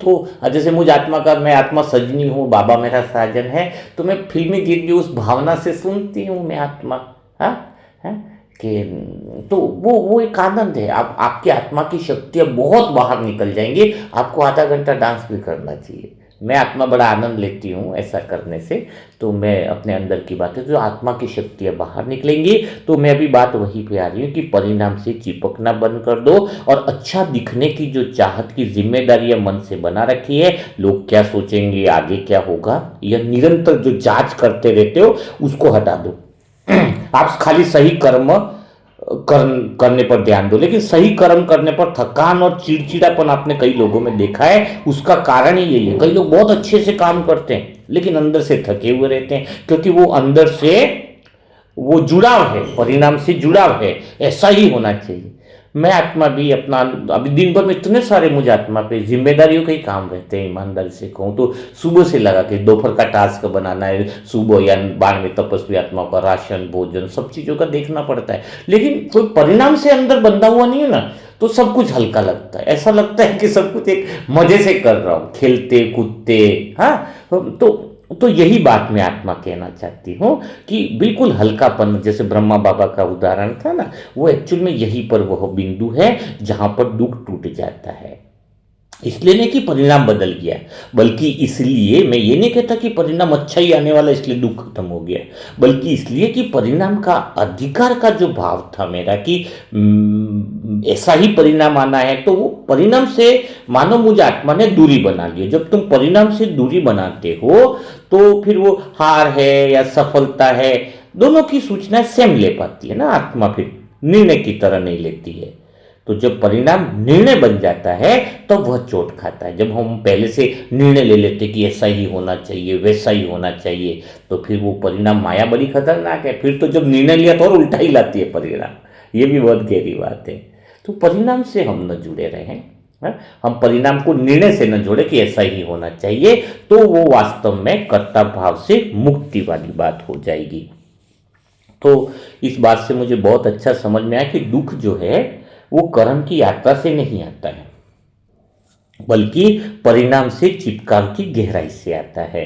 S1: तो जैसे मुझ आत्मा का, मैं आत्मा सजनी हूँ, बाबा मेरा साजन है, तो मैं फिल्मी गीत भी उस भावना से सुनती हूँ, मैं आत्मा। हाँ, है कि, तो वो एक आनंद है। आप, आपकी आत्मा की शक्तियाँ बहुत बाहर निकल जाएंगी। आपको आधा घंटा डांस भी करना चाहिए। मैं आत्मा बड़ा आनंद लेती हूँ ऐसा करने से। तो मैं अपने अंदर की बातें, जो आत्मा की शक्तियाँ बाहर निकलेंगी, तो मैं अभी बात वहीं पे आ रही हूँ कि परिणाम से चिपकना बंद कर दो, और अच्छा दिखने की जो चाहत की जिम्मेदारियां मन से बना रखी है, लोग क्या सोचेंगे, आगे क्या होगा, यह निरंतर जो जांच करते रहते हो, उसको हटा दो। आप खाली सही कर्म करने पर ध्यान दो। लेकिन सही कर्म करने पर थकान और चिड़चिड़ापन आपने कई लोगों में देखा है, उसका कारण ही यही है। कई लोग बहुत अच्छे से काम करते हैं, लेकिन अंदर से थके हुए रहते हैं, क्योंकि वो अंदर से, वो जुड़ाव है, परिणाम से जुड़ाव है। ऐसा ही होना चाहिए। मैं आत्मा भी अपना, अभी दिन भर में इतने सारे मुझे आत्मा पे जिम्मेदारियों के ही काम रहते हैं, ईमानदारी से कहूँ तो। सुबह से लगा के दोपहर का टास्क बनाना है, सुबह या बाद में तपस्वी आत्माओं का राशन, भोजन, सब चीज़ों का देखना पड़ता है। लेकिन कोई परिणाम से अंदर बंधा हुआ नहीं है ना, तो सब कुछ हल्का लगता है। ऐसा लगता है कि सब कुछ एक मजे से कर रहा हूँ, खेलते कूदते। हाँ, तो यही बात मैं आत्मा कहना चाहती हूँ कि बिल्कुल हल्कापन, जैसे ब्रह्मा बाबा का उदाहरण था ना, वो एक्चुअल में यहीं पर वह बिंदु है जहां पर दुख टूट जाता है। इसलिए नहीं कि परिणाम बदल गया, बल्कि इसलिए, मैं ये नहीं कहता कि परिणाम अच्छा ही आने वाला इसलिए दुख खत्म हो गया, बल्कि इसलिए कि परिणाम का अधिकार का जो भाव था मेरा कि ऐसा ही परिणाम आना है, तो वो परिणाम से मानो मुझे आत्मा ने दूरी बना ली। जब तुम परिणाम से दूरी बनाते हो, तो फिर वो हार है या सफलता है, दोनों की सूचना सेम ले पाती है ना आत्मा, फिर निर्णय की तरह नहीं लेती है। तो जब परिणाम निर्णय बन जाता है, तब तो वह चोट खाता है। जब हम पहले से निर्णय ले लेते कि ऐसा ही होना चाहिए, वैसा ही होना चाहिए, तो फिर वो परिणाम माया बड़ी खतरनाक है। फिर तो जब निर्णय लिया तो और उल्टा ही लाती है परिणाम। ये भी बहुत गहरी बात है। तो परिणाम से हम न जुड़े रहें, हम परिणाम को निर्णय से न जोड़े कि ऐसा ही होना चाहिए, तो वो वास्तव में कर्ता भाव से मुक्ति वाली बात हो जाएगी। तो इस बात से मुझे बहुत अच्छा समझ में आया कि दुख जो है वो कर्म की यात्रा से नहीं आता है, बल्कि परिणाम से चिपकाव की गहराई से आता है।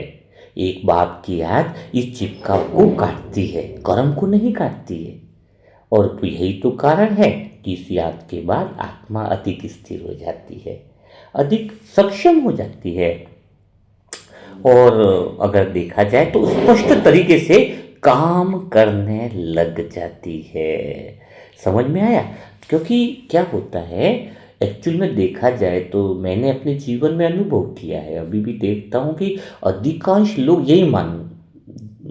S1: एक बाप की याद इस चिपकाव को काटती है, कर्म को नहीं काटती है। और तो यही तो कारण है कि इस याद के बाद आत्मा अधिक स्थिर हो जाती है, अधिक सक्षम हो जाती है, और अगर देखा जाए तो स्पष्ट तरीके से काम करने लग जाती है। समझ में आया? क्योंकि क्या होता है, एक्चुअल में देखा जाए तो मैंने अपने जीवन में अनुभव किया है, अभी भी देखता हूँ कि अधिकांश लोग यही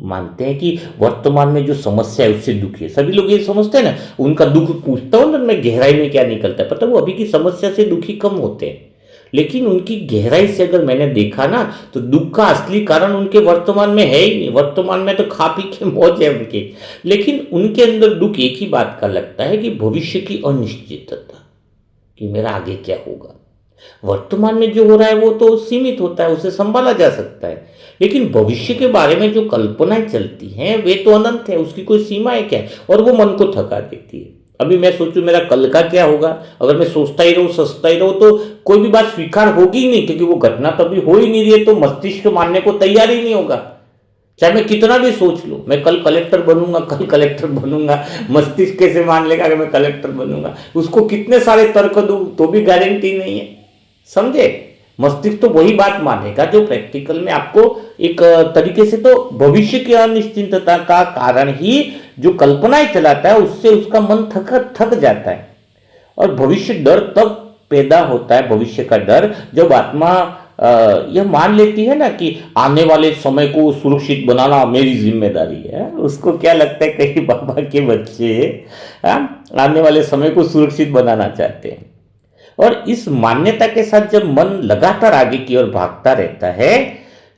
S1: मानते हैं कि वर्तमान में जो समस्या है उससे दुखी है। सभी लोग ये समझते हैं ना, उनका दुख पूछता हूँ ना मैं, गहराई में क्या निकलता है पता, वो अभी की समस्या से दुखी कम होते हैं। लेकिन उनकी गहराई से अगर मैंने देखा ना, तो दुख का असली कारण उनके वर्तमान में है ही नहीं। वर्तमान में तो खा पी के मौज है उनके, लेकिन उनके अंदर दुख एक ही बात का लगता है कि भविष्य की अनिश्चितता, कि मेरा आगे क्या होगा। वर्तमान में जो हो रहा है वो तो सीमित होता है, उसे संभाला जा सकता है, लेकिन भविष्य के बारे में जो कल्पनाएं चलती हैं वे तो अनंत है, उसकी कोई सीमाएं क्या है, और वो मन को थका देती है। अभी मैं सोचूं मेरा कल का क्या होगा, अगर मैं सोचता ही रहूं सोचता ही रहूं तो कोई भी बात स्वीकार होगी ही नहीं, क्योंकि वो घटना कभी हो ही नहीं रही है, तो मस्तिष्क मानने को तैयार ही नहीं होगा। चाहे मैं कितना भी सोच लूं मैं कल कलेक्टर बनूंगा, कल कलेक्टर बनूंगा, मस्तिष्क कैसे मान लेगा कि मैं कलेक्टर बनूंगा, उसको कितने सारे तर्क दूं तो भी गारंटी नहीं है, समझे। मस्तिष्क तो वही बात मानेगा जो प्रैक्टिकल में आपको एक तरीके से, तो भविष्य की अनिश्चितता का कारण ही जो कल्पनाएं चलाता है उससे उसका मन थक जाता है। और भविष्य डर तब पैदा होता है, भविष्य का डर, जब आत्मा यह मान लेती है ना कि आने वाले समय को सुरक्षित बनाना मेरी जिम्मेदारी है। उसको क्या लगता है, कहीं बाबा के बच्चे आने वाले समय को सुरक्षित बनाना चाहते हैं। और इस मान्यता के साथ जब मन लगातार आगे की ओर भागता रहता है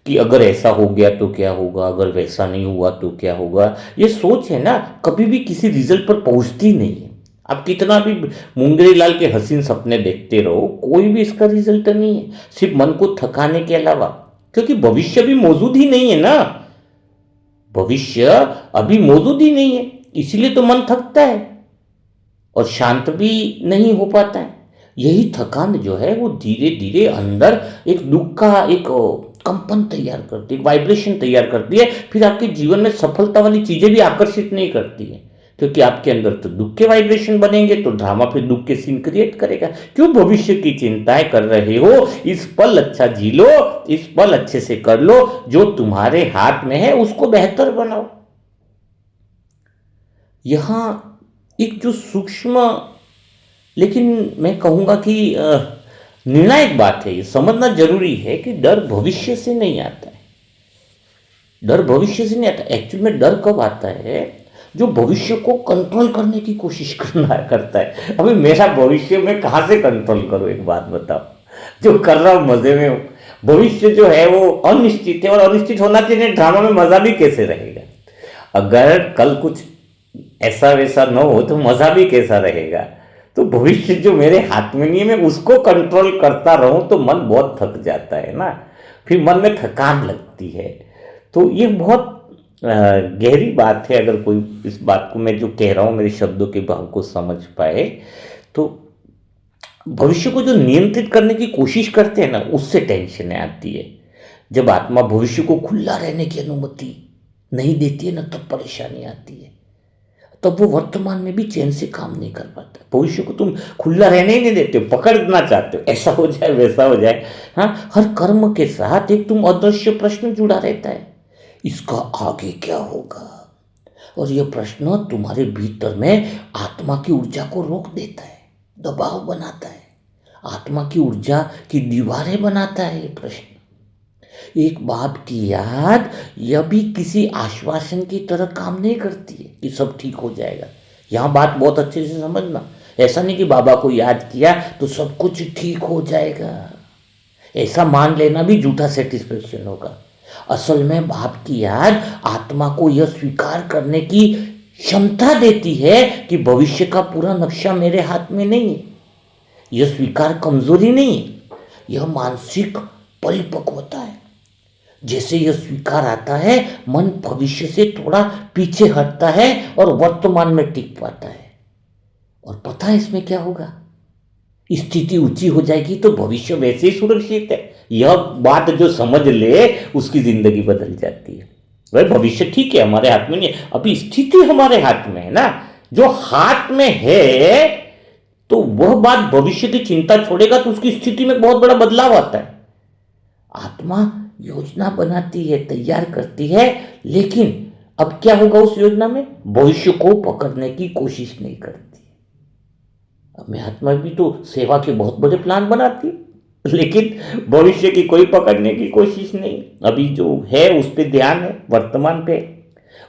S1: कि अगर ऐसा हो गया तो क्या होगा, अगर वैसा नहीं हुआ तो क्या होगा, ये सोच है ना कभी भी किसी रिजल्ट पर पहुंचती नहीं है। आप कितना भी मुंगेरी लाल के हसीन सपने देखते रहो, कोई भी इसका रिजल्ट नहीं है, सिर्फ मन को थकाने के अलावा, क्योंकि भविष्य भी मौजूद ही नहीं है ना। भविष्य अभी मौजूद ही नहीं है, इसीलिए तो मन थकता है और शांत भी नहीं हो पाता है। यही थकान जो है वो धीरे धीरे अंदर एक दुख का एक कंपन तैयार करती है, एक वाइब्रेशन तैयार करती है। फिर आपके जीवन में सफलता वाली चीजें भी आकर्षित नहीं करती है, क्योंकि आपके अंदर तो दुख के वाइब्रेशन बनेंगे, तो ड्रामा फिर दुख के सीन क्रिएट करेगा। क्यों भविष्य की चिंताएं कर रहे हो, इस पल अच्छा जी लो, इस पल अच्छे से कर लो, जो तुम्हारे हाथ में है उसको बेहतर बनाओ। यहां एक जो सूक्ष्म, लेकिन मैं कहूँगा कि निर्णायक बात है, ये समझना जरूरी है कि डर भविष्य से नहीं आता है। डर भविष्य से नहीं आता, एक्चुअल में डर कब आता है, जो भविष्य को कंट्रोल करने की कोशिश करता है। अभी मेरा भविष्य में कहाँ से कंट्रोल करूँ, एक बात बताओ, जो कर रहा हूँ मजे में हूँ। भविष्य जो है वो अनिश्चित है, और अनिश्चित होना चाहिए, ड्रामा में मजा भी कैसे रहेगा। अगर कल कुछ ऐसा वैसा न हो तो मजा भी कैसा रहेगा। तो भविष्य जो मेरे हाथ में नहीं है, मैं उसको कंट्रोल करता रहूं तो मन बहुत थक जाता है ना, फिर मन में थकान लगती है। तो ये बहुत गहरी बात है। अगर कोई इस बात को, मैं जो कह रहा हूँ, मेरे शब्दों के भाव को समझ पाए, तो भविष्य को जो नियंत्रित करने की कोशिश करते हैं ना, उससे टेंशन आती है। जब आत्मा भविष्य को खुला रहने की अनुमति नहीं देती है ना, तब परेशानी आती है। तब वो वर्तमान में भी चैन से काम नहीं कर पाता। भविष्य को तुम खुला रहने ही नहीं देते हो, पकड़ना चाहते हो, ऐसा हो जाए वैसा हो जाए। हाँ, हर कर्म के साथ एक तुम अदृश्य प्रश्न जुड़ा रहता है, इसका आगे क्या होगा। और यह प्रश्न तुम्हारे भीतर में आत्मा की ऊर्जा को रोक देता है, दबाव बनाता है, आत्मा की ऊर्जा की दीवारें बनाता है। ये प्रश्न एक बाप की याद यह भी किसी आश्वासन की तरह काम नहीं करती है कि सब ठीक हो जाएगा। यहां बात बहुत अच्छे से समझना, ऐसा नहीं कि बाबा को याद किया तो सब कुछ ठीक हो जाएगा, ऐसा मान लेना भी झूठा सेटिस्फेक्शन होगा। असल में बाप की याद आत्मा को यह स्वीकार करने की क्षमता देती है कि भविष्य का पूरा नक्शा मेरे हाथ में नहीं है। यह स्वीकार कमजोरी नहीं है, यह मानसिक परिपक्वता है। जैसे यह स्वीकार आता है, मन भविष्य से थोड़ा पीछे हटता है और वर्तमान में टिक पाता है। और पता है इसमें क्या होगा, स्थिति ऊंची हो जाएगी तो भविष्य वैसे ही सुरक्षित है। यह बात जो समझ ले उसकी जिंदगी बदल जाती है। वह भविष्य ठीक है हमारे हाथ में नहीं है, अभी स्थिति हमारे हाथ में है ना। जो हाथ में है तो वह बात, भविष्य की चिंता छोड़ेगा तो उसकी स्थिति में बहुत बड़ा बदलाव आता है। आत्मा योजना बनाती है, तैयार करती है, लेकिन अब क्या होगा उस योजना में, भविष्य को पकड़ने की कोशिश नहीं करती। अब मैं आत्मा भी तो सेवा के बहुत बड़े प्लान बनाती है, लेकिन भविष्य की कोई पकड़ने की कोशिश नहीं। अभी जो है उस पे ध्यान है, वर्तमान पे।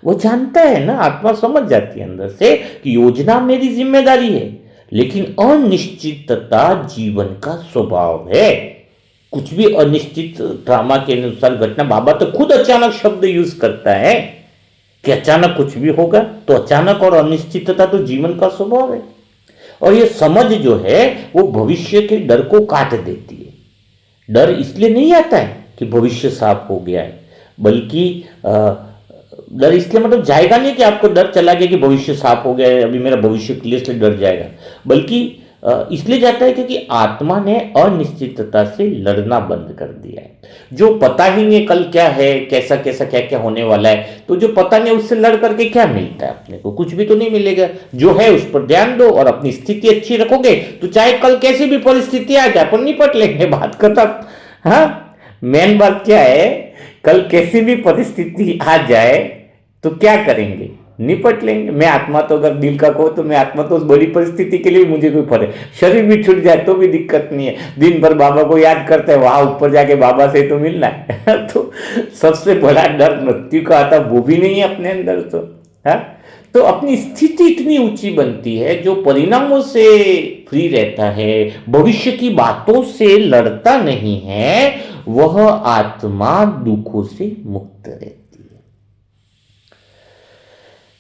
S1: वो जानता है ना, आत्मा समझ जाती है अंदर से कि योजना मेरी जिम्मेदारी है, लेकिन अनिश्चितता जीवन का स्वभाव है। कुछ भी अनिश्चित ड्रामा के अनुसार घटना, बाबा तो खुद अचानक शब्द यूज करता है कि अचानक कुछ भी होगा। तो अचानक और अनिश्चितता तो जीवन का स्वभाव है। और ये समझ जो है वो भविष्य के डर को काट देती है। डर इसलिए नहीं आता है कि भविष्य साफ हो गया है, बल्कि डर इसलिए मतलब जाएगा नहीं कि आपको डर चला गया कि भविष्य साफ हो गया है, अभी मेरा भविष्य क्लियर, इसलिए डर जाएगा। बल्कि इसलिए जाता है क्योंकि आत्मा ने अनिश्चितता से लड़ना बंद कर दिया है। जो पता ही नहीं कल क्या है, कैसा कैसा क्या क्या होने वाला है, तो जो पता नहीं उससे लड़ करके क्या मिलता है? अपने को कुछ भी तो नहीं मिलेगा। जो है उस पर ध्यान दो और अपनी स्थिति अच्छी रखोगे तो चाहे कल कैसी भी परिस्थिति आ जाए अपन निपट लेंगे, बात करता। हाँ, मेन बात क्या है, कल कैसी भी परिस्थिति आ जाए तो क्या करेंगे? निपट लेंगे। मैं आत्मा तो अगर दिल का कहो तो मैं आत्मा तो उस बड़ी परिस्थिति के लिए मुझे कोई फर्क, शरीर भी छूट जाए तो भी दिक्कत नहीं है। दिन भर बाबा को याद करते हैं, वहां ऊपर जाके बाबा से तो मिलना है तो सबसे बड़ा डर मृत्यु का आता वो भी नहीं है अपने अंदर। तो है तो अपनी स्थिति इतनी ऊंची बनती है, जो परिणामों से फ्री रहता है, भविष्य की बातों से लड़ता नहीं है, वह आत्मा दुखों से मुक्त रहती है।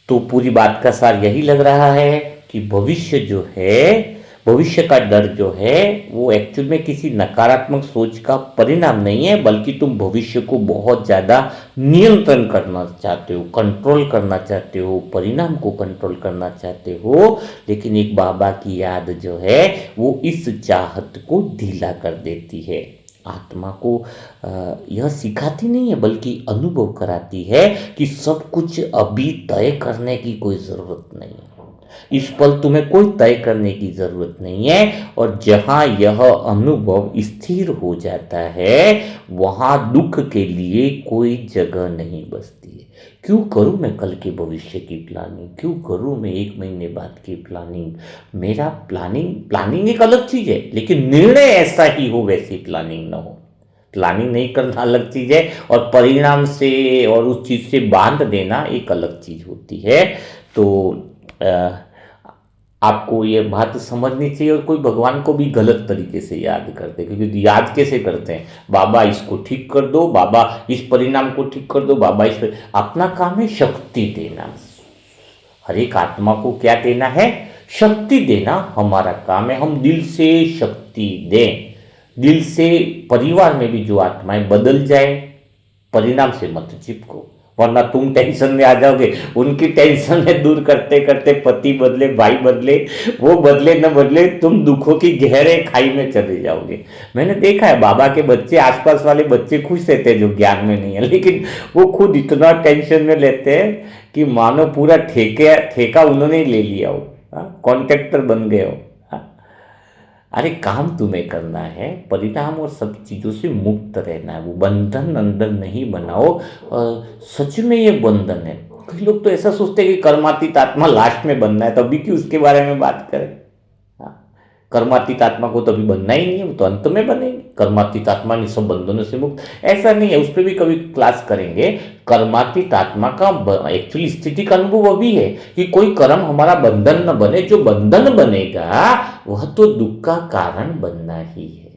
S1: तो पूरी बात का सार यही लग रहा है कि भविष्य जो है, भविष्य का डर जो है वो एक्चुअल में किसी नकारात्मक सोच का परिणाम नहीं है, बल्कि तुम भविष्य को बहुत ज़्यादा नियंत्रण करना चाहते हो, कंट्रोल करना चाहते हो, परिणाम को कंट्रोल करना चाहते हो। लेकिन एक बाबा की याद जो है वो इस चाहत को ढीला कर देती है। आत्मा को यह सिखाती नहीं है, बल्कि अनुभव कराती है कि सब कुछ अभी तय करने की कोई ज़रूरत नहीं है। इस पल तुम्हें कोई तय करने की ज़रूरत नहीं है। और जहाँ यह अनुभव स्थिर हो जाता है, वहाँ दुख के लिए कोई जगह नहीं बचती है। क्यों करूँ मैं कल के भविष्य की प्लानिंग? क्यों करूँ मैं 1 महीने बाद की प्लानिंग? मेरा प्लानिंग एक अलग चीज़ है, लेकिन निर्णय ऐसा ही हो वैसी प्लानिंग ना हो। प्लानिंग नहीं करना अलग चीज़ है, और परिणाम से और उस चीज़ से बांध देना एक अलग चीज़ होती है। तो आपको ये बात समझनी चाहिए। और कोई भगवान को भी गलत तरीके से याद करते हैं, क्योंकि याद कैसे करते हैं? बाबा इसको ठीक कर दो, बाबा इस परिणाम को ठीक कर दो, बाबा इस पर। अपना काम है शक्ति देना। हर एक आत्मा को क्या देना है? शक्ति देना हमारा काम है। हम दिल से शक्ति दें, दिल से। परिवार में भी जो आत्माएं बदल जाए, परिणाम से मत चिपको, वरना तुम टेंशन में आ जाओगे। उनकी टेंशन में दूर करते करते पति बदले, भाई बदले, वो बदले न बदले, तुम दुखों की गहरे खाई में चले जाओगे। मैंने देखा है बाबा के बच्चे, आसपास वाले बच्चे खुश रहते हैं जो ज्ञान में नहीं है, लेकिन वो खुद इतना टेंशन में लेते हैं कि मानो पूरा ठेका उन्होंने ही ले लिया हो, कॉन्ट्रैक्टर बन गए हो। अरे काम तुम्हें करना है, परिणाम और सब चीज़ों से मुक्त रहना है। वो बंधन अंदर नहीं बनाओ। सच में ये बंधन है। कई लोग तो ऐसा सोचते हैं कि कर्मातीत आत्मा लास्ट में बनना है, तभी क्यों उसके बारे में बात करें? हाँ, कर्मातीत आत्मा को तो अभी बनना ही नहीं है, वो तो अंत में बनेंगे। कर्मातीत आत्मा ने सब बंधनों से मुक्त, ऐसा नहीं है। उस पर भी कभी क्लास करेंगे। कर्मातीत आत्मा का एक्चुअली स्थिति का अनुभव अभी है कि कोई कर्म हमारा बंधन न बने। जो बंधन बनेगा वह तो दुख का कारण बनना ही है।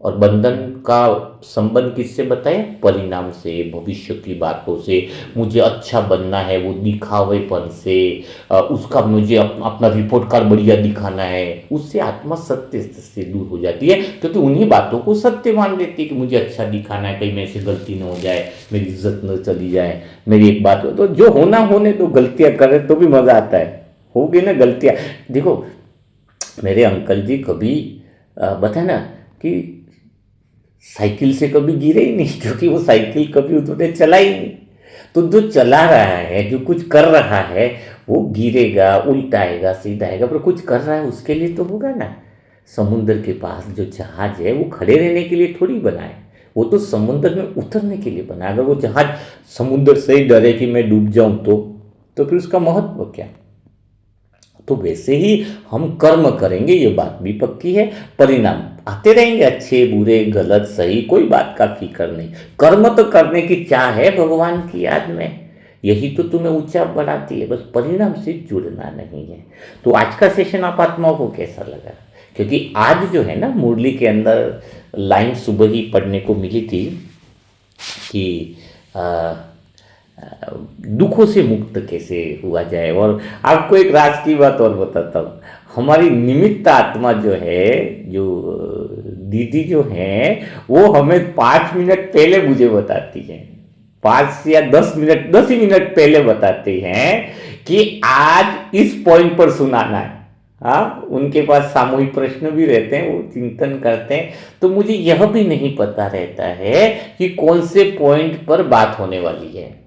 S1: और बंधन का संबंध किससे बताया? परिणाम से, भविष्य की बातों से। मुझे अच्छा बनना है, वो दिखावेपन से, उसका मुझे अपना रिपोर्ट कार्ड बढ़िया दिखाना है, उससे आत्मा सत्य से दूर हो जाती है। क्योंकि उन्हीं बातों को सत्य मान लेती है कि मुझे अच्छा दिखाना है, कहीं मेरे से गलती न हो जाए, मेरी इज्जत न चली जाए, मेरी एक बात हो तो जो होना होने तो, गलतियाँ करे तो भी मज़ा आता है। होगी ना गलतियाँ। देखो मेरे अंकल जी कभी बताए ना कि साइकिल से कभी गिरे ही नहीं, क्योंकि वो साइकिल कभी उन्होंने चलाई नहीं। तो जो चला रहा है, जो कुछ कर रहा है, वो गिरेगा, उल्टा आएगा, सीधा आएगा, पर कुछ कर रहा है उसके लिए तो होगा ना। समुद्र के पास जो जहाज है वो खड़े रहने के लिए थोड़ी बना है, वो तो समुद्र में उतरने के लिए बना है। अगर वो जहाज समुद्र से ही डरे कि मैं डूब जाऊं तो फिर उसका महत्व क्या? तो वैसे ही हम कर्म करेंगे, ये बात भी पक्की है। परिणाम आते रहेंगे, अच्छे बुरे गलत सही, कोई बात का फिक्र नहीं। कर्म तो करने की चाह है भगवान की याद में, यही तो तुम्हें ऊंचा बढ़ाती है, बस परिणाम से जुड़ना नहीं है। तो आज का सेशन आप आत्माओं को कैसा लगा? क्योंकि आज जो है ना, मुरली के अंदर लाइन सुबह ही पढ़ने को मिली थी कि आ, दुखों से मुक्त कैसे हुआ जाए। और आपको एक राज की बात और बताता हूँ, हमारी निमित्त आत्मा जो है, जो दीदी जो है, वो हमें 5 मिनट पहले मुझे बताती है, 5 या 10 मिनट, 10 ही मिनट पहले बताते हैं कि आज इस पॉइंट पर सुनाना है। हाँ, उनके पास सामूहिक प्रश्न भी रहते हैं, वो चिंतन करते हैं, तो मुझे यह भी नहीं पता रहता है कि कौन से पॉइंट पर बात होने वाली है।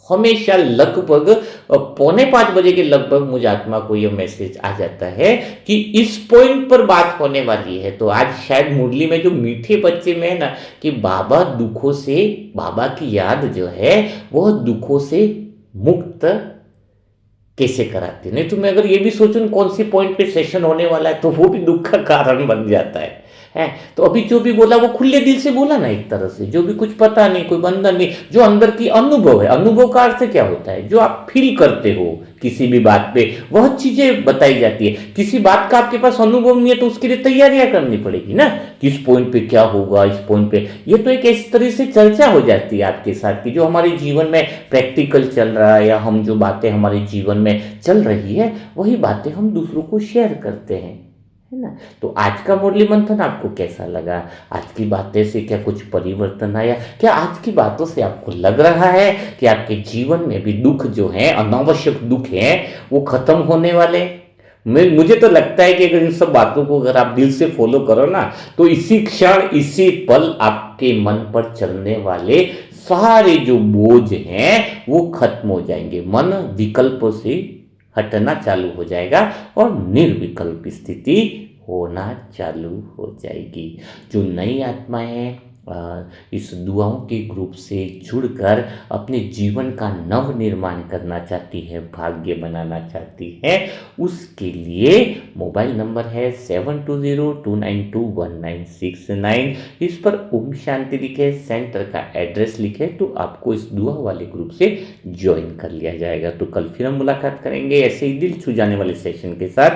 S1: हमेशा लगभग 4:45 के लगभग मुझ आत्मा को यह मैसेज आ जाता है कि इस पॉइंट पर बात होने वाली है। तो आज शायद मुरली में जो मीठे बच्चे में है ना, कि बाबा दुखों से, बाबा की याद जो है वह दुखों से मुक्त कैसे कराती। नहीं तो मैं अगर ये भी सोचूं कौन सी पॉइंट पे सेशन होने वाला है, तो वो भी दुख का कारण बन जाता है। तो अभी जो भी बोला वो खुले दिल से बोला ना, एक तरह से, जो भी कुछ पता नहीं, कोई बंधन नहीं, जो अंदर की अनुभव है। अनुभव का अर्थ क्या होता है? जो आप फील करते हो किसी भी बात पे, वह चीजें बताई जाती है। किसी बात का आपके पास अनुभव नहीं है, तो उसके लिए तैयारियां करनी पड़ेगी ना, किस पॉइंट पे क्या होगा, इस पॉइंट पे। ये तो एक इस तरह से चर्चा हो जाती है आपके साथ कि जो हमारे जीवन में प्रैक्टिकल चल रहा है, या हम जो बातें हमारे जीवन में चल रही है, वही बातें हम दूसरों को शेयर करते हैं, है ना। तो आज का मुरली मंथन आपको कैसा लगा? आज की बातें से क्या कुछ परिवर्तन आया? क्या आज की बातों से आपको लग रहा है कि आपके जीवन में भी दुख जो है, अनावश्यक दुख है, वो खत्म होने वाले? मुझे तो लगता है कि अगर इन सब बातों को अगर आप दिल से फॉलो करो ना, तो इसी क्षण, इसी पल आपके मन पर चलने वाले सारे जो बोझ हैं वो खत्म हो जाएंगे। मन विकल्पों से हटना चालू हो जाएगा और निर्विकल्प स्थिति होना चालू हो जाएगी। जो नई आत्माएं इस दुआओं के ग्रुप से जुड़कर अपने जीवन का नव निर्माण करना चाहती है, भाग्य बनाना चाहती है, उसके लिए मोबाइल नंबर है 7202921969। इस पर ओम शांति लिखे, सेंटर का एड्रेस लिखे, तो आपको इस दुआ वाले ग्रुप से ज्वाइन कर लिया जाएगा। तो कल फिर हम मुलाकात करेंगे ऐसे ही दिल छू जाने वाले सेशन के साथ।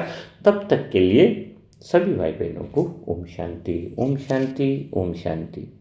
S1: तब तक के लिए सभी भाई बहनों को ओम शांति, ओम शांति, ओम शांति।